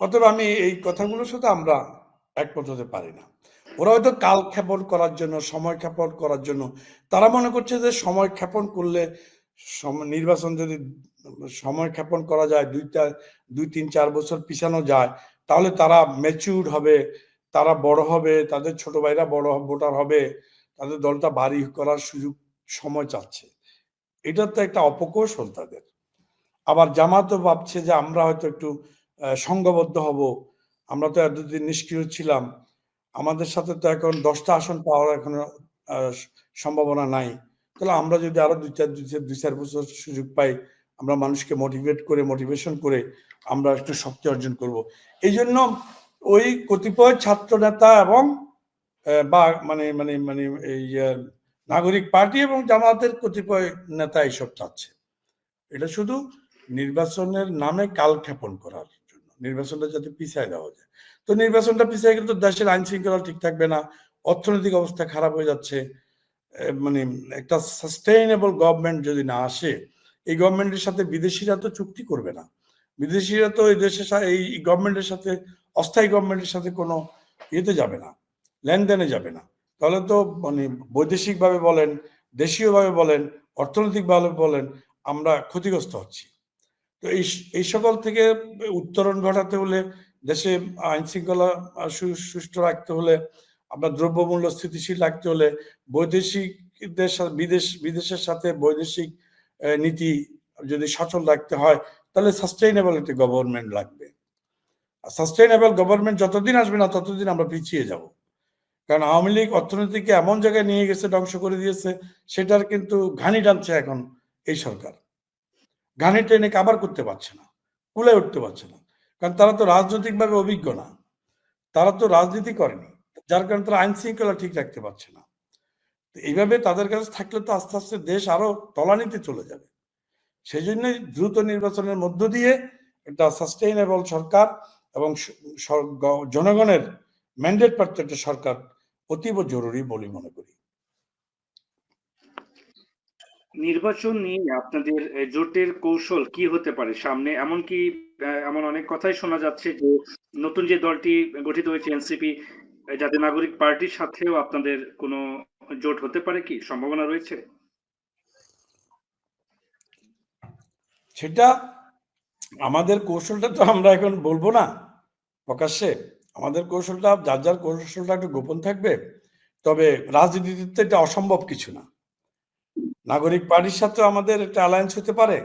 অতএব আমি এই কথাগুলোর সাথে আমরা একমত হতে পারি না। ওরা হয়তো কাল ক্ষেপণ করার জন্য, সময় ক্ষেপণ করার জন্য, তারা মনে করছে যে সময় ক্ষেপণ করলে, নির্বাচন যদি সময় ক্ষেপণ করা যায়, 2-3-4 বছর পিছানো যায়, তাহলে তারা ম্যাচিউর হবে, তারা বড় হবে, তাদের ছোট ভাইরা বড় ভোটার হবে, তাদের দলটা ভারী করার সুযোগ সময় চাচ্ছে। এটা তো একটা অপকৌশল তাদের। আবার জামাতও ভাবছে যে আমরা হয়তো একটু সংঘবদ্ধ হব, আমরা তো এতদিন নিষ্ক্রিয় ছিলাম, আমাদের সাথে তো এখন 10টা আসন পাওয়ার এখনো সম্ভাবনা নাই, তাহলে আমরা যদি আরো 2-4 বছর সুযোগ পাই, আমরা মানুষকে মোটিভেশন করে আমরা একটু শক্তি অর্জন করব। এই জন্য ওই কতিপয় ছাত্র নেতা এবং বা মানে মানে মানে এই নাগরিক পার্টি এবং জামাতের কতিপয় নেতা এইসব চাচ্ছে। এটা শুধু নির্বাচনের নামে কালক্ষেপণ করার জন্য, নির্বাচনটা যাতে পিছিয়ে দেওয়া যায়। তো নির্বাচনটা পিছিয়ে গেলে তো দেশের আইন শৃঙ্খলা ঠিক থাকবে না, অর্থনৈতিক অবস্থা খারাপ হয়ে যাচ্ছে। মানে একটা সাস্টেইনেবল গভর্নমেন্ট যদি না আসে, এই গভর্নমেন্টের সাথে বিদেশিরা তো চুক্তি করবে না, বিদেশিরা তো এই দেশের এই গভর্নমেন্টের সাথে, অস্থায়ী গভর্নমেন্টের সাথে কোনো ইয়েতে যাবে না, লেনদেনে যাবে না। তাহলে তো মানে বৈদেশিকভাবে বলেন, দেশীয়ভাবে বলেন, অর্থনৈতিকভাবে বলেন, আমরা ক্ষতিগ্রস্ত হচ্ছি। তো এই সকল থেকে উত্তরণ ঘটাতে হলে, দেশে আইন শৃঙ্খলা সুষ্ঠু রাখতে হলে, আপনার দ্রব্যমূল্য স্থিতিশীল রাখতে হলে, বৈদেশিকদের সাথে বিদেশের সাথে বৈদেশিক নীতি যদি সচল রাখতে হয়, তাহলে সাস্টেইনেবল একটি গভর্নমেন্ট লাগবে। আর সাস্টেইনেবল গভর্নমেন্ট যতদিন আসবে না, ততদিন আমরা পিছিয়ে যাব। কারণ আওয়ামী লীগ অর্থনীতিকে এমন জায়গায় নিয়ে গেছে, ধ্বংস করে দিয়েছে, সেটার কিন্তু ঘানি টানছে এখন এই সরকার। ঘানি টেনে কাবার করতে পারছে না, কুলে উঠতে পারছে না, কারণ তারা তো রাজনৈতিকভাবে অভিজ্ঞ না, তারা তো রাজনীতি করেনি, যার কারণে তারা আইন শৃঙ্খলা ঠিক রাখতে পারছে না। এইভাবে তাদের কাছে থাকলে তো আস্তে আস্তে দেশ আরো তলানিতে চলে যাবে। সেই জন্যই দ্রুত নির্বাচনের মধ্য দিয়ে একটা সাস্টেইনেবল সরকার এবং জনগণের ম্যান্ডেট প্রাপ্ত একটা সরকার অতীব জরুরি বলে মনে করি। নির্বাচন নিয়ে আপনাদের জোটের কৌশল কি হতে পারে সামনে? এমনকি এমন অনেক কথাই শোনা যাচ্ছে যে নতুন যে দলটি গঠিত হয়েছে এনসিপি, জাতীয় নাগরিক পার্টির সাথেও আপনাদের কোনো জোট হতে পারে, কি সম্ভাবনা রয়েছে? সেটা আমাদের কৌশলটা তো আমরা এখন বলবো না প্রকাশ্যে, আমাদের কৌশলটা যার যার কৌশলটা একটু গোপন থাকবে। তবে রাজনীতিতে এটা অসম্ভব কিছু না। নাগরিক পার্টির সাথে আমাদের একটা অ্যালায়েন্স হতে পারে,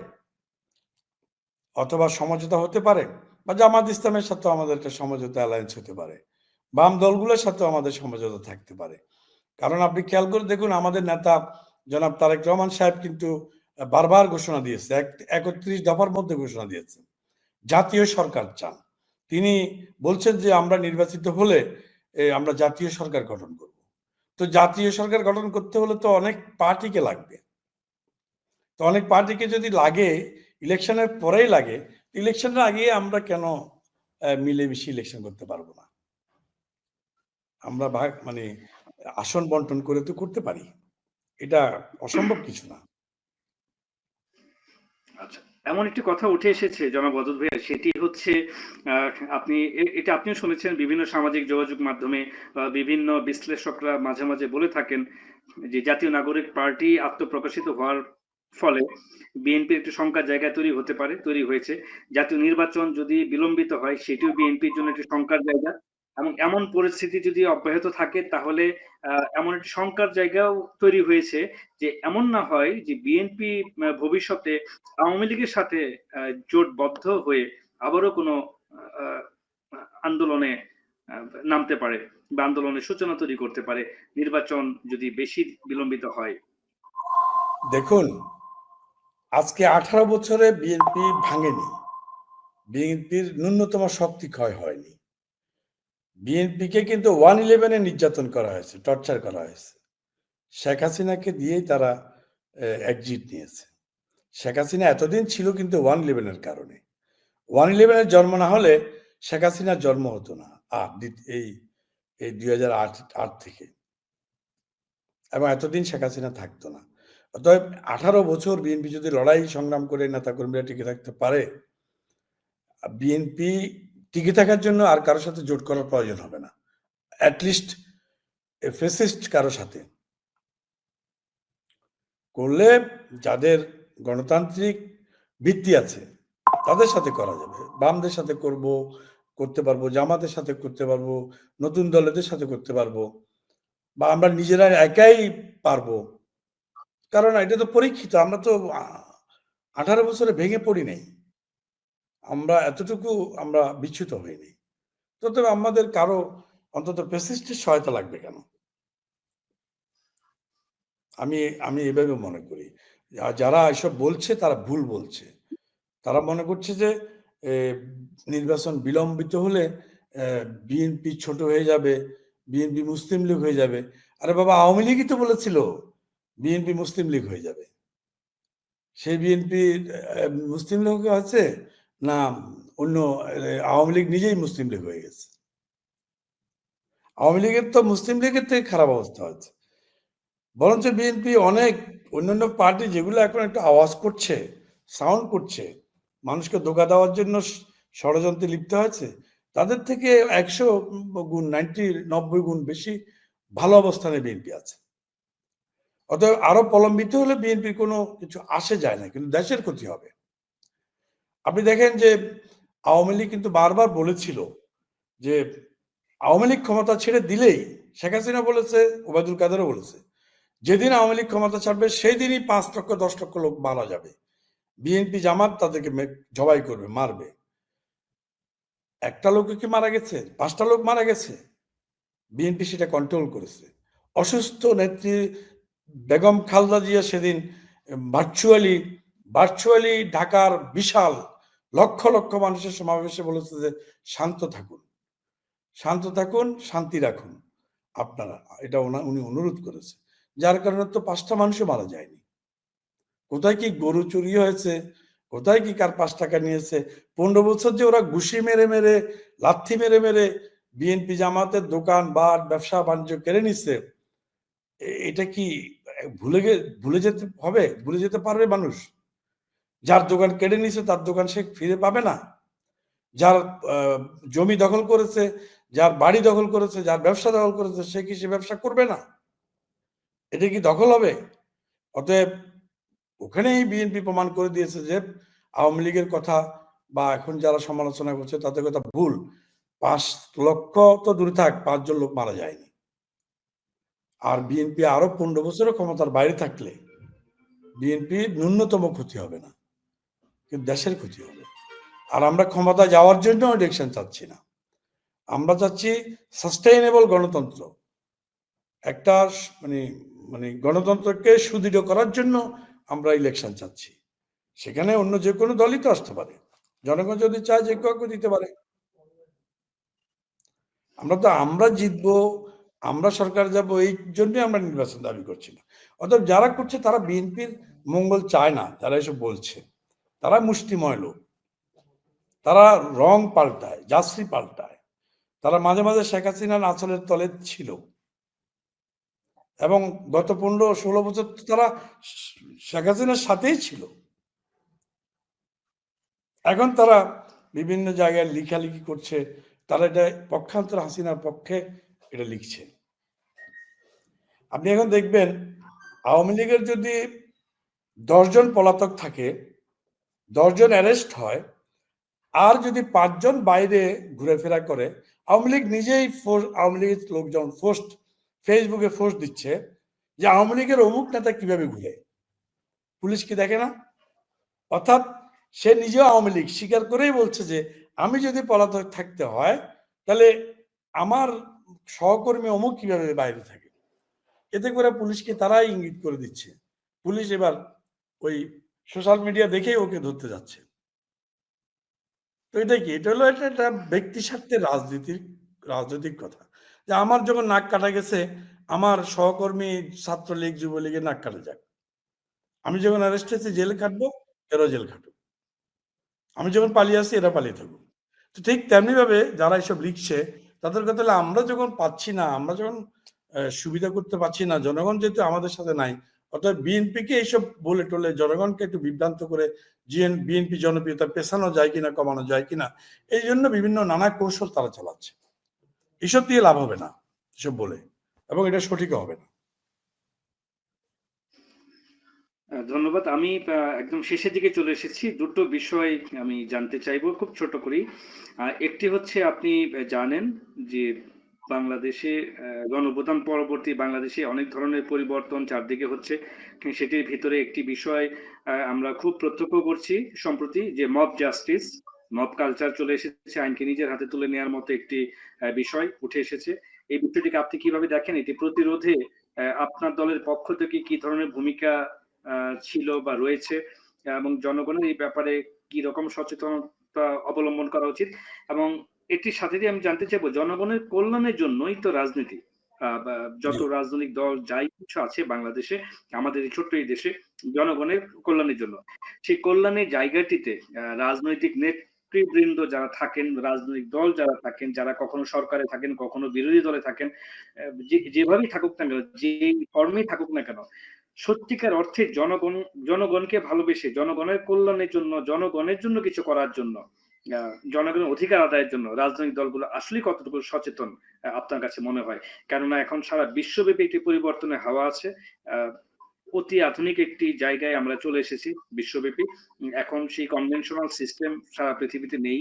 অথবা সমঝোতা হতে পারে, বা জামাত ইসলামের সাথে আমাদের একটা সমঝোতা অ্যালায়েন্স হতে পারে, বাম দলগুলোর সাথেও আমাদের সমঝোতা থাকতে পারে। কারণ আপনি খেয়াল করে দেখুন, আমাদের নেতা জনাব তারেক রহমান সাহেব কিন্তু বারবার ঘোষণা দিয়েছে, 31 দফার মধ্যে ঘোষণা দিয়েছে জাতীয় সরকার চান। তিনি বলছেন যে আমরা নির্বাচিত হলে আমরা জাতীয় সরকার গঠন করব। তো জাতীয় সরকার গঠন করতে হলে তো অনেক পার্টিকে লাগবে। তো তো অনেক পার্টিকে যদি লাগে ইলেকশনের পরেই লাগে, ইলেকশনের আগে আমরা কেন মিলেমিশে ইলেকশন করতে পারবো না? আমরা মানে আসন বন্টন করে তো করতে পারি, এটা অসম্ভব কিছু না। আচ্ছা, এমন একটি কথা উঠে এসেছে জনাব অদূর ভাইয়া, সেটি হচ্ছে আপনি এটা আপনিও শুনেছেন বিভিন্ন সামাজিক যোগাযোগ মাধ্যমে বিভিন্ন বিশ্লেষকরা মাঝে মাঝে বলে থাকেন যে জাতীয় নাগরিক পার্টি আত্মপ্রকাশিত হওয়ার ফলে বিএনপির একটি শঙ্কার জায়গা তৈরি হয়েছে। জাতীয় নির্বাচন যদি বিলম্বিত হয় সেটিও বিএনপির জন্য একটি শঙ্কার জায়গা, এবং এমন পরিস্থিতি যদি অব্যাহত থাকে তাহলে এমন একটি শঙ্কার জায়গাও তৈরি হয়েছে যে এমন না হয় যে বিএনপি ভবিষ্যতে আওয়ামী লীগের সাথে জোটবদ্ধ হয়ে আবারও কোনো আহ, আন্দোলনে নামতে পারে বা আন্দোলনের সূচনা তৈরি করতে পারে নির্বাচন যদি বেশি বিলম্বিত হয়। দেখুন, আজকে 18 বছরে বিএনপি ভাঙেনি, বিএনপির ন্যূনতম শক্তি ক্ষয় হয়নি। বিএনপিকে কিন্তু 111-এ নির্যাতন করা হয়েছে, টর্চার করা হয়েছে। শেখ হাসিনাকে দিয়েই তারা এক্সিট নিয়েছে। শেখ হাসিনা এতদিন ছিল কিন্তু 111-এর কারণে। 111-এর জন্ম না হলে শেখ হাসিনার জন্ম হতো না এই এই 2008 থেকে, এবং এতদিন শেখ হাসিনা থাকতো না। অতএব 18 বছর বিএনপি যদি লড়াই সংগ্রাম করে নেতাকর্মীরা টিকে থাকতে পারে, বিএনপি টিকে থাকার জন্য আর কারোর সাথে জোট করার প্রয়োজন হবে না, অ্যাটলিস্ট ফেসিস্ট কারো সাথে করলে, যাদের গণতান্ত্রিক ভিত্তি আছে তাদের সাথে করা যাবে। বামদের সাথে করতে পারবো, জামাতের সাথে করতে পারবো, নতুন দলেদের সাথে করতে পারবো, বা আমরা নিজেরা একাই পারবো। কারণ এটা তো পরীক্ষিত, আমরা তো 18 বছরে ভেঙে পড়ি নাই, আমরা এতটুকু আমরা বিচ্যুত হইনি। তো তবে আমাদের কারো অন্তত পেসিস্টের সহায়তা লাগবে কেন? আমি আমি এভাবে মনে করি। যারা এসব বলছে তারা ভুল বলছে। তারা মনে করছে যে এ নির্বাচন বিলম্বিত হলে বিএনপি ছোট হয়ে যাবে, বিএনপি মুসলিম লীগ হয়ে যাবে। আরে বাবা, আওয়ামী লীগই তো বলেছিল বিএনপি মুসলিম লীগ হয়ে যাবে। সেই বিএনপি মুসলিম লীগ আছে না অন্য, আওয়ামী লীগ নিজেই মুসলিম লীগ হয়ে গেছে। আওয়ামী লীগের তো মুসলিম লীগের থেকে খারাপ অবস্থা হচ্ছে। বরঞ্চ বিএনপি অনেক অন্যান্য পার্টি যেগুলো এখন একটু আওয়াজ করছে, সাউন্ড করছে, মানুষকে ধোঁকা দেওয়ার জন্য ষড়যন্ত্রে লিপ্ত হয়েছে, তাদের থেকে 100 গুণ 90 গুণ বেশি ভালো অবস্থানে বিএনপি আছে। অতএব আরো প্রলম্বিত হলে বিএনপির কোনো কিছু আসে যায় না, কিন্তু দেশের ক্ষতি হবে। আপনি দেখেন যে আওয়ামী লীগ কিন্তু বারবার বলেছিল যে আওয়ামী লীগ ক্ষমতা ছেড়ে দিলেই, শেখ হাসিনা বলেছে, ওবায়দুল কাদেরও বলেছে, যেদিন আওয়ামী লীগ ক্ষমতা ছাড়বে সেই দিনই 5 লক্ষ 10 লক্ষ লোক মারা যাবে, বিএনপি জামাত তাদেরকে জবাই করবে, মারবে। একটা লোক কি মারা গেছে? 5টা লোক মারা গেছে। বিএনপি সেটা কন্ট্রোল করেছে। অসুস্থ নেত্রী বেগম খালেদা জিয়া সেদিন ভার্চুয়ালি ঢাকার বিশাল লক্ষ লক্ষ মানুষের সমাবেশে বলেছে যে শান্ত থাকুন, শান্ত থাকুন, শান্তি রাখুন আপনারা, এটা উনি অনুরোধ করেছে। যার কারণে তো 5টা মানুষও মারা যায়নি। কোথায় কি গরু চুরি হয়েছে, কোথায় কি কার 5 টাকা নিয়েছে? 15 বছর যে ওরা ঘুষি মেরে মেরে, লাথি মেরে মেরে বিএনপি জামাতের দোকান ব্যবসা বাণিজ্য কেড়ে নিচ্ছে, এটা কি ভুলে যেতে হবে? ভুলে যেতে পারবে মানুষ? যার দোকান কেড়ে নিছে তার দোকান সে ফিরে পাবে না? যার জমি দখল করেছে, যার বাড়ি দখল করেছে, যার ব্যবসা দখল করেছে, সে কি সে ব্যবসা করবে না? এটা কি দখল হবে? অতএব ওখানেই বিএনপি প্রমাণ করে দিয়েছে যে আওয়ামী লীগের কথা বা এখন যারা সমালোচনা করছে তাদের কথা ভুল। 5 লক্ষ তো দূরে থাক, 5 জন লোক মারা যায়নি। আর বিএনপি আরো 15 বছরের ক্ষমতার বাইরে থাকলে বিএনপি ন্যূনতম ক্ষতি হবে না, কিন্তু দেশের ক্ষতি হবে। আর আমরা ক্ষমতা যাওয়ার জন্য ইলেকশন চাচ্ছি না, আমরা চাচ্ছি সাস্টেইনেবল গণতন্ত্র। একটা মানে মানে গণতন্ত্রকে সুদৃঢ় করার জন্য আমরা ইলেকশন চাচ্ছি। সেখানে অন্য যে কোনো দলই তো আসতে পারে, জনগণ যদি চায় যে কাউকে দিতে পারে। আমরা জিতবো, আমরা সরকার যাব এই জন্যই আমরা নির্বাচন দাবি করছি না। অতএব যারা করছে তারা বিএনপির মঙ্গল চায় না, যারা এসব বলছে তারা মুষ্টিময় লোক, তারা রং পাল্টায়, যাত্রী পাল্টায়, তারা মাঝে মাঝে শেখ হাসিনার আঁচলের তলে ছিল এবং গত 15-16 বছর তারা শেখ হাসিনার সাথেই ছিল। এখন তারা বিভিন্ন জায়গায় লিখালিখি করছে, তারা এটা পক্ষান্তর হাসিনার পক্ষে এটা লিখছে। আপনি এখন দেখবেন আওয়ামী লীগের যদি 10 জন পলাতক থাকে, 10 জন অ্যারেস্ট হয়, আর যদি 5 জন বাইরে ঘুরেফেরা করে, আওয়ামী লীগ নিজেই আওয়ামী লীগের লোকজন ফেসবুকে পোস্ট দিচ্ছে যে আওয়ামী লীগের অমুক নেতা কিভাবে ঘুরে, পুলিশ কি দেখে না? অর্থাৎ সে নিজেও আওয়ামী লীগ স্বীকার করেই বলছে যে আমি যদি পলাতক থাকতে হয় তাহলে আমার সহকর্মী অমুক কিভাবে বাইরে থাকে। এতে করে পুলিশকে তারাই ইঙ্গিত করে দিচ্ছে, পুলিশ এবার ওই সোশ্যাল মিডিয়া দেখেই ওকে ধরতে যাচ্ছে। তো এটা কি? এটা হলো একটা ব্যক্তি স্বার্থের রাজনৈতিক কথা, যে আমার যখন নাক কাটা গেছে, আমার সহকর্মী ছাত্রলীগ যুবলীগের নাক কাটা যাক, আমি যখন অ্যারেস্ট হয়েছি জেল খাটবো, এরাও জেল খাটুক, আমি যখন পালিয়ে আসি এরা পালিয়ে থাকুক। তো ঠিক তেমনি ভাবে যারা এসব লিখছে তাদের কথা হলো আমরা যখন পাচ্ছি না, আমরা যখন সুবিধা করতে পারছি না, জনগণ যেহেতু আমাদের সাথে নাই, অর্থাৎ বিএনপিকে এইসব বলে টলে জনগণকে একটু বিভ্রান্ত করে বিএনপি জনপ্রিয়তা পেছানো যায় কিনা, কমানো যায় কিনা, এই জন্য বিভিন্ন নানা কৌশল তারা চালাচ্ছে। এসব দিয়ে লাভ হবে না এসব বলে, এবং এটা সঠিক হবে না। ধন্যবাদ। আমি একদম শেষের দিকে চলে এসেছি। দুটো বিষয় আমি জানতে চাইবো খুব ছোট করেই। একটি হচ্ছে আপনি জানেন যে বাংলাদেশে গণঅভ্যুত্থান পরবর্তী বাংলাদেশে অনেক ধরনের পরিবর্তন চারদিকে হচ্ছে। সেটির ভিতরে একটি বিষয় আমরা খুব প্রত্যক্ষ করছি সম্প্রতি, যে মব জাস্টিস, মব কালচার চলে এসেছে, আইনকে নিজের হাতে তুলে নেওয়ার মতো একটি বিষয় উঠে এসেছে। এই বিষয়টিকে আপনি কিভাবে দেখেন? এটি প্রতিরোধে আপনার দলের পক্ষ থেকে কি ধরনের ভূমিকা ছিল বা রয়েছে, এবং জনগণের এই ব্যাপারে কি রকম সচেতনতা অবলম্বন করা উচিত? এবং এটির সাথে দিয়ে আমি জানতে চাইবো, জনগণের কল্যাণের জন্যই তো রাজনীতি। যত রাজনৈতিক দল যাই কিছু আছে বাংলাদেশে, আমাদের এই ছোট্ট এই দেশে, জনগণের কল্যাণের জন্য। সেই কল্যাণের জায়গাটিতে রাজনৈতিক নেতৃবৃন্দ যারা থাকেন, রাজনৈতিক দল যারা থাকেন, যারা কখনো সরকারে থাকেন, কখনো বিরোধী দলে থাকেন, যেভাবেই থাকুক না কেন, যেই ফর্মেই থাকুক না কেন, সত্যিকার অর্থে জনগণকে ভালোবেসে, জনগণের কল্যাণের জন্য, জনগণের জন্য কিছু করার জন্য, জনগণের অধিকার আদায়ের জন্য রাজনৈতিক দলগুলো আসলে কতটুকু সচেতন আপনার কাছে মনে হয়? কেননা এখন সারা বিশ্বব্যাপী একটি পরিবর্তনের হাওয়া আছে। অতি আধুনিক একটি জায়গায় আমরা চলে এসেছি বিশ্বব্যাপী। এখন সেই কনভেনশনাল সিস্টেম সারা পৃথিবীতে নেই।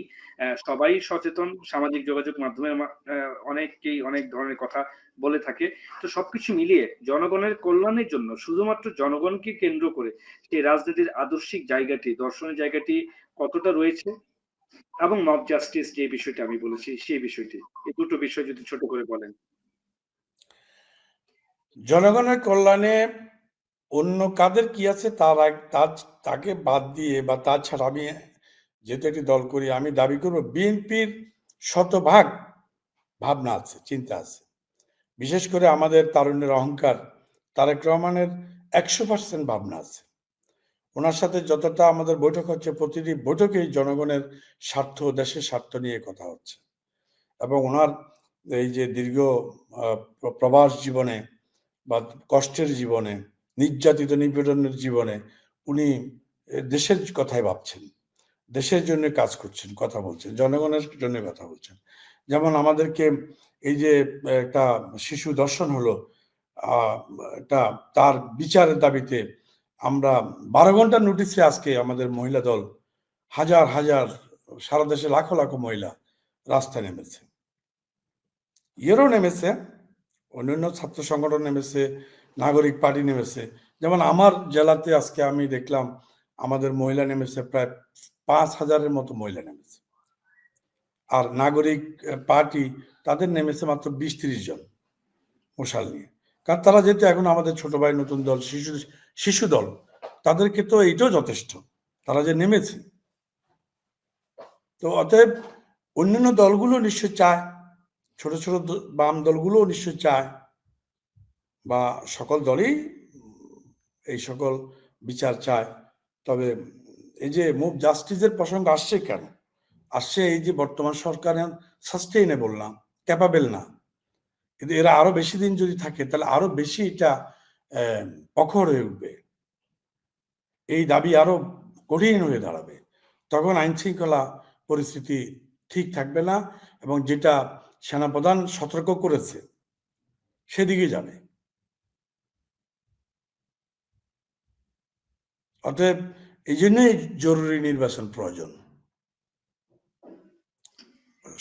সবাই সচেতন, সামাজিক যোগাযোগ মাধ্যমে অনেকেই অনেক ধরনের কথা বলে থাকে। তো সবকিছু মিলিয়ে জনগণের কল্যাণের জন্য শুধুমাত্র জনগণকে কেন্দ্র করে সেই রাজনীতির আদর্শিক জায়গাটি, দর্শনের জায়গাটি কতটা রয়েছে, এবং মব জাস্টিস যে বিষয়টা আমি বলেছি সেই বিষয়টি, এই দুটো বিষয় যদি ছোট করে বলেন। জনগণের কল্যাণে অন্য কাদের কি আছে তাকে বাদ দিয়ে বা তাছাড়া আমি যেহেতু একটি দল করি, আমি দাবি করব বিএনপির শতভাগ ভাবনা আছে, চিন্তা আছে। বিশেষ করে আমাদের তারুণ্যের অহংকার তারেক রহমানের 100% ভাবনা আছে। ওনার সাথে যতটা আমাদের বৈঠক হচ্ছে, প্রতিটি বৈঠকেই জনগণের স্বার্থ, দেশের স্বার্থ নিয়ে কথা হচ্ছে। এবং ওনার এই যে দীর্ঘ প্রবাস জীবনে বা কষ্টের জীবনে, নির্যাতিত নিপীড়নের জীবনে উনি দেশের কথাই ভাবছেন, দেশের জন্য কাজ করছেন, কথা বলছেন, জনগণের জন্য কথা বলছেন। যেমন আমাদেরকে এই যে একটা শিশু ধর্ষণ হলো, তার বিচারের দাবিতে আমরা 12 ঘন্টা নোটিশে আজকে আমাদের মহিলা দল হাজার হাজার, সারা দেশে লাখো লাখো মহিলা রাস্তায় নেমেছে, ইয়েরও নেমেছে, অন্যান্য ছাত্র সংগঠন নেমেছে, নাগরিক পার্টি নেমেছে। যেমন আমার জেলাতে আজকে আমি দেখলাম আমাদের মহিলা নেমেছে প্রায় 5,000-এর মতো মহিলা নেমেছে, আর নাগরিক পার্টি তাদের নেমেছে মাত্র 20-30 জন মশাল নিয়ে। কারণ তারা যেহেতু এখন আমাদের ছোট ভাই, নতুন দল, শিশু দল, তাদেরকে তো এইটাও যথেষ্ট, তারা যে নেমেছে। তো অতএব অন্যান্য দলগুলো নিশ্চয় চায় ছোট ছোট বাম দলগুলো নিশ্চয় চায়, বা সকল দলই এই সকল বিচার চায়। তবে এই যে মুভ জাস্টিসের প্রসঙ্গ আসছে কেন? আসছে এই যে বর্তমান সরকার সাস্টেইনেবল না, ক্যাপাবেল না। কিন্তু এরা আরো বেশি দিন যদি থাকে তাহলে আরো বেশি এটা প্রখর হয়ে উঠবে, এই দাবি আরো কঠিন হয়ে দাঁড়াবে। তখন আইন শৃঙ্খলা পরিস্থিতি ঠিক থাকবে না, এবং যেটা সেনাপ্রধান সতর্ক করেছে সেদিকে যাবে। অতএব এই জন্যই জরুরি নির্বাচন প্রয়োজন।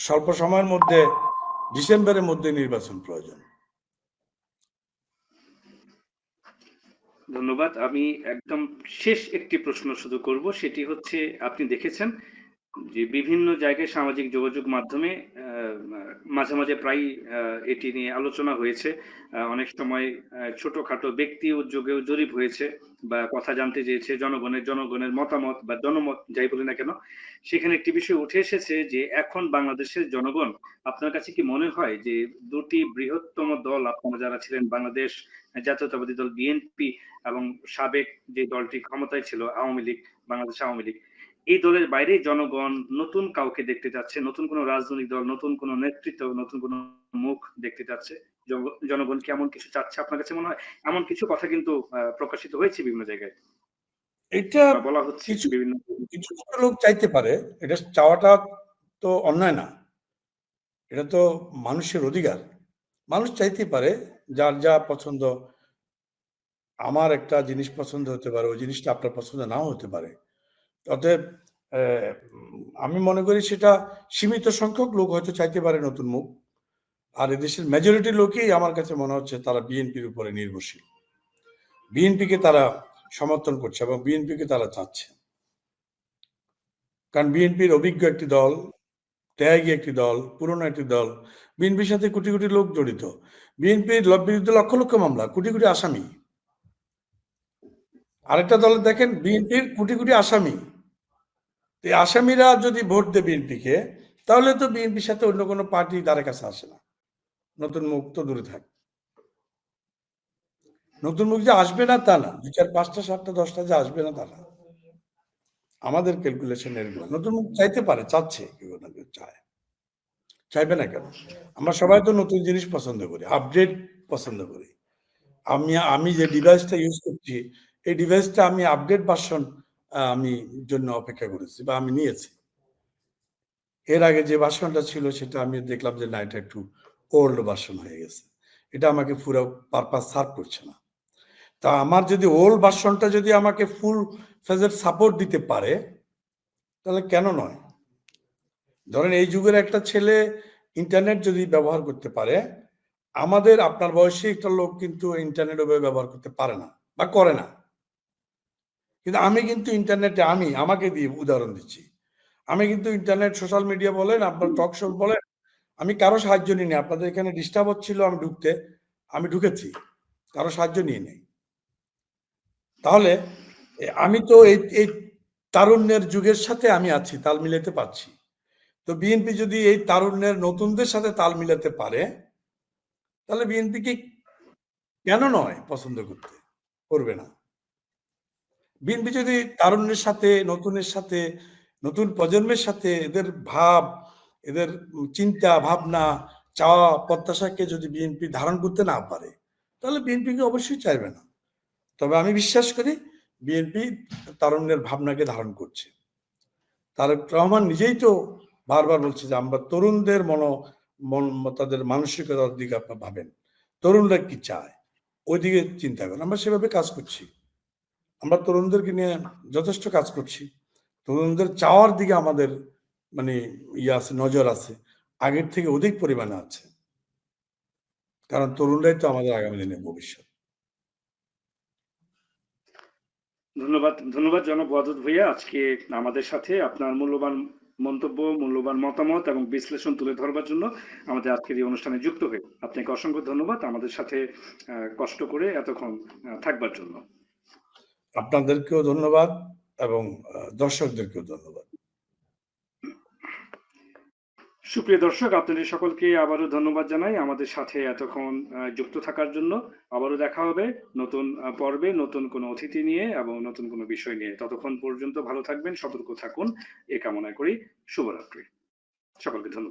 স্বল্প সময়ের মধ্যে, ডিসেম্বরের মধ্যে নির্বাচন প্রয়োজন। ধন্যবাদ। আমি একদম শেষ একটি প্রশ্ন শুধু করব, সেটি হচ্ছে আপনি দেখেছেন যে বিভিন্ন জায়গায় সামাজিক যোগাযোগ মাধ্যমে মাঝে মাঝে প্রায় এটি নিয়ে আলোচনা হয়েছে। অনেক সময় ছোটখাটো ব্যক্তি উদ্যোগেও জরিপ হয়েছে বা কথা জানতে চেয়েছে জনগণের মতামত বা জনমত যাই বলি না কেন। সেখানে একটি বিষয় উঠে এসেছে যে এখন বাংলাদেশের জনগণ, আপনার কাছে কি মনে হয় যে দুটি বৃহত্তম দল আপনারা যারা ছিলেন, বাংলাদেশ জাতীয়তাবাদী দল বিএনপি এবং সাবেক যে দলটি ক্ষমতায় ছিল আওয়ামী লীগ, বাংলাদেশ আওয়ামী লীগ, এই দলের বাইরে জনগণ নতুন কাউকে দেখতে চাচ্ছে, নতুন কোন রাজনৈতিক দল, নতুন কোন নেতৃত্ব, নতুন কোন মুখ দেখতে চাচ্ছে? জনগণ কি এমন কিছু চাচ্ছে আপনার কাছে মনে হয়? এমন কিছু কথা কিন্তু প্রকাশিত হয়েছে বিভিন্ন জায়গায় এটা বা বলা হচ্ছে কিছু বিভিন্ন। কিছু লোক চাইতে পারে, এটা চাওয়াটা তো অন্যায় না, এটা তো মানুষের অধিকার। মানুষ চাইতে পারে, যার যা পছন্দ। আমার একটা জিনিস পছন্দ হতে পারে, ওই জিনিসটা আপনার পছন্দ নাও হতে পারে। অতএব আমি মনে করি সেটা সীমিত সংখ্যক লোক হয়তো চাইতে পারে নতুন মুখ। আর এদেশের মেজরিটি লোকই আমার কাছে মনে হচ্ছে তারা বিএনপির উপরে নির্ভরশীল, বিএনপিকে তারা সমর্থন করছে এবং বিএনপিকে তারা চাচ্ছে। কারণ বিএনপির অভিজ্ঞ একটি দল, ত্যাগী একটি দল, পুরনো একটি দল। বিএনপির সাথে কোটি কোটি লোক জড়িত। বিএনপির বিরুদ্ধে লক্ষ লক্ষ মামলা, কোটি কোটি আসামি। আরেকটা দলে দেখেন বিএনপির কোটি কোটি আসামি। এই আসামিরা যদি ভোট দেয় বিএনপিকে, তাহলে তো বিএনপির সাথে অন্য কোনো পার্টি দ্বারের কাছে আসে না। নতুন মুখ তো দূরে থাক, নতুন মুখ যে আসবে না তা না, 2, 4, 5টা 7টা 10টা যে আসবে না তা না। আমাদের ক্যালকুলেশন এরগুলো। নতুন মুখ চাইতে পারে, চাচ্ছে, কেউ না কেউ চায়, চাইবে না কেন? আমরা সবাই তো নতুন জিনিস পছন্দ করি, আপডেট পছন্দ করি। আমি যে ডিভাইসটা ইউজ করছি, এই ডিভাইসটা আমি আপডেট ভার্সন আমি জন্য অপেক্ষা করেছি বা আমি নিয়েছি। এর আগে যে ভার্সনটা ছিল সেটা আমি দেখলাম যে না, এটা একটু ওল্ড ভার্সন হয়ে গেছে, এটা আমাকে পুরো পারপাস সার্ভ করছে না। তা আমার যদি ওল্ড ভার্সনটা যদি আমাকে ফুল ফেজের সাপোর্ট দিতে পারে, তাহলে কেন নয়? ধরেন এই যুগের একটা ছেলে ইন্টারনেট যদি ব্যবহার করতে পারে, আমাদের আপনার বয়সী একটা লোক কিন্তু ইন্টারনেট ওভাবে ব্যবহার করতে পারে না বা করে না। কিন্তু আমি কিন্তু ইন্টারনেটে, আমাকে দিয়ে উদাহরণ দিচ্ছি, আমি কিন্তু ইন্টারনেট, সোশ্যাল মিডিয়া বলেন, আপনার টক শো বলেন, আমি কারো সাহায্য নিই। আপনাদের এখানে ডিস্টার্ব হচ্ছিল আমি ঢুকতে, আমি ঢুকেছি, কারো সাহায্য নিয়ে নেই। তাহলে আমি তো এই তারুণ্যের যুগের সাথে আমি আছি, তাল মিলাতে পারছি। তো বিএনপি যদি এই তারুণ্যের নতুনদের সাথে তাল মিলাতে পারে, তাহলে বিএনপিকে কেন নয় পছন্দ করবে না? বিএনপি যদি তারুণ্যের সাথে, নতুনের সাথে, নতুন প্রজন্মের সাথে এদের ভাব, এদের চিন্তা ভাবনা, চাওয়া প্রত্যাশাকে যদি বিএনপি ধারণ করতে না পারে, তাহলে বিএনপিকে অবশ্যই চাইবে না। তবে আমি বিশ্বাস করি বিএনপি তারুণ্যের ভাবনাকে ধারণ করছে। তারেক রহমান নিজেই তো বারবার বলছে যে আমরা তরুণদের তাদের মানসিকতার দিকে আপনার ভাবেন, তরুণরা কি চায় ওইদিকে চিন্তা করেন। আমরা সেভাবে কাজ করছি, আমরা তরুণদেরকে নিয়ে যথেষ্ট কাজ করছি। তরুণদের চাওয়ার দিকে আমাদের মানে আছে, নজর আছে, আগের থেকে অধিক পরিমাণে আছে। কারণ তরুণরাই তো আমাদের আগামী দিনের ভবিষ্যৎ। ধন্যবাদ, ধন্যবাদ জনাব ওয়াদুদ ভাইয়া, আজকে আমাদের সাথে আপনার মূল্যবান মন্তব্য, মূল্যবান মতামত এবং বিশ্লেষণ তুলে ধরবার জন্য আমাদের আজকের এই অনুষ্ঠানে যুক্ত হয়ে আপনাকে অসংখ্য ধন্যবাদ, আমাদের সাথে কষ্ট করে এতক্ষণ থাকবার জন্য। আপনাদেরকেও ধন্যবাদ এবং দর্শকদেরকেও ধন্যবাদ। সুপ্রিয় দর্শক, আপনাদের সকলকে আবারও ধন্যবাদ জানাই আমাদের সাথে এতক্ষণ যুক্ত থাকার জন্য। আবারও দেখা হবে নতুন পর্বে, নতুন কোনো অতিথি নিয়ে এবং নতুন কোনো বিষয় নিয়ে। ততক্ষণ পর্যন্ত ভালো থাকবেন, সতর্ক থাকুন এ কামনা করি। শুভরাত্রি। সকলকে ধন্যবাদ।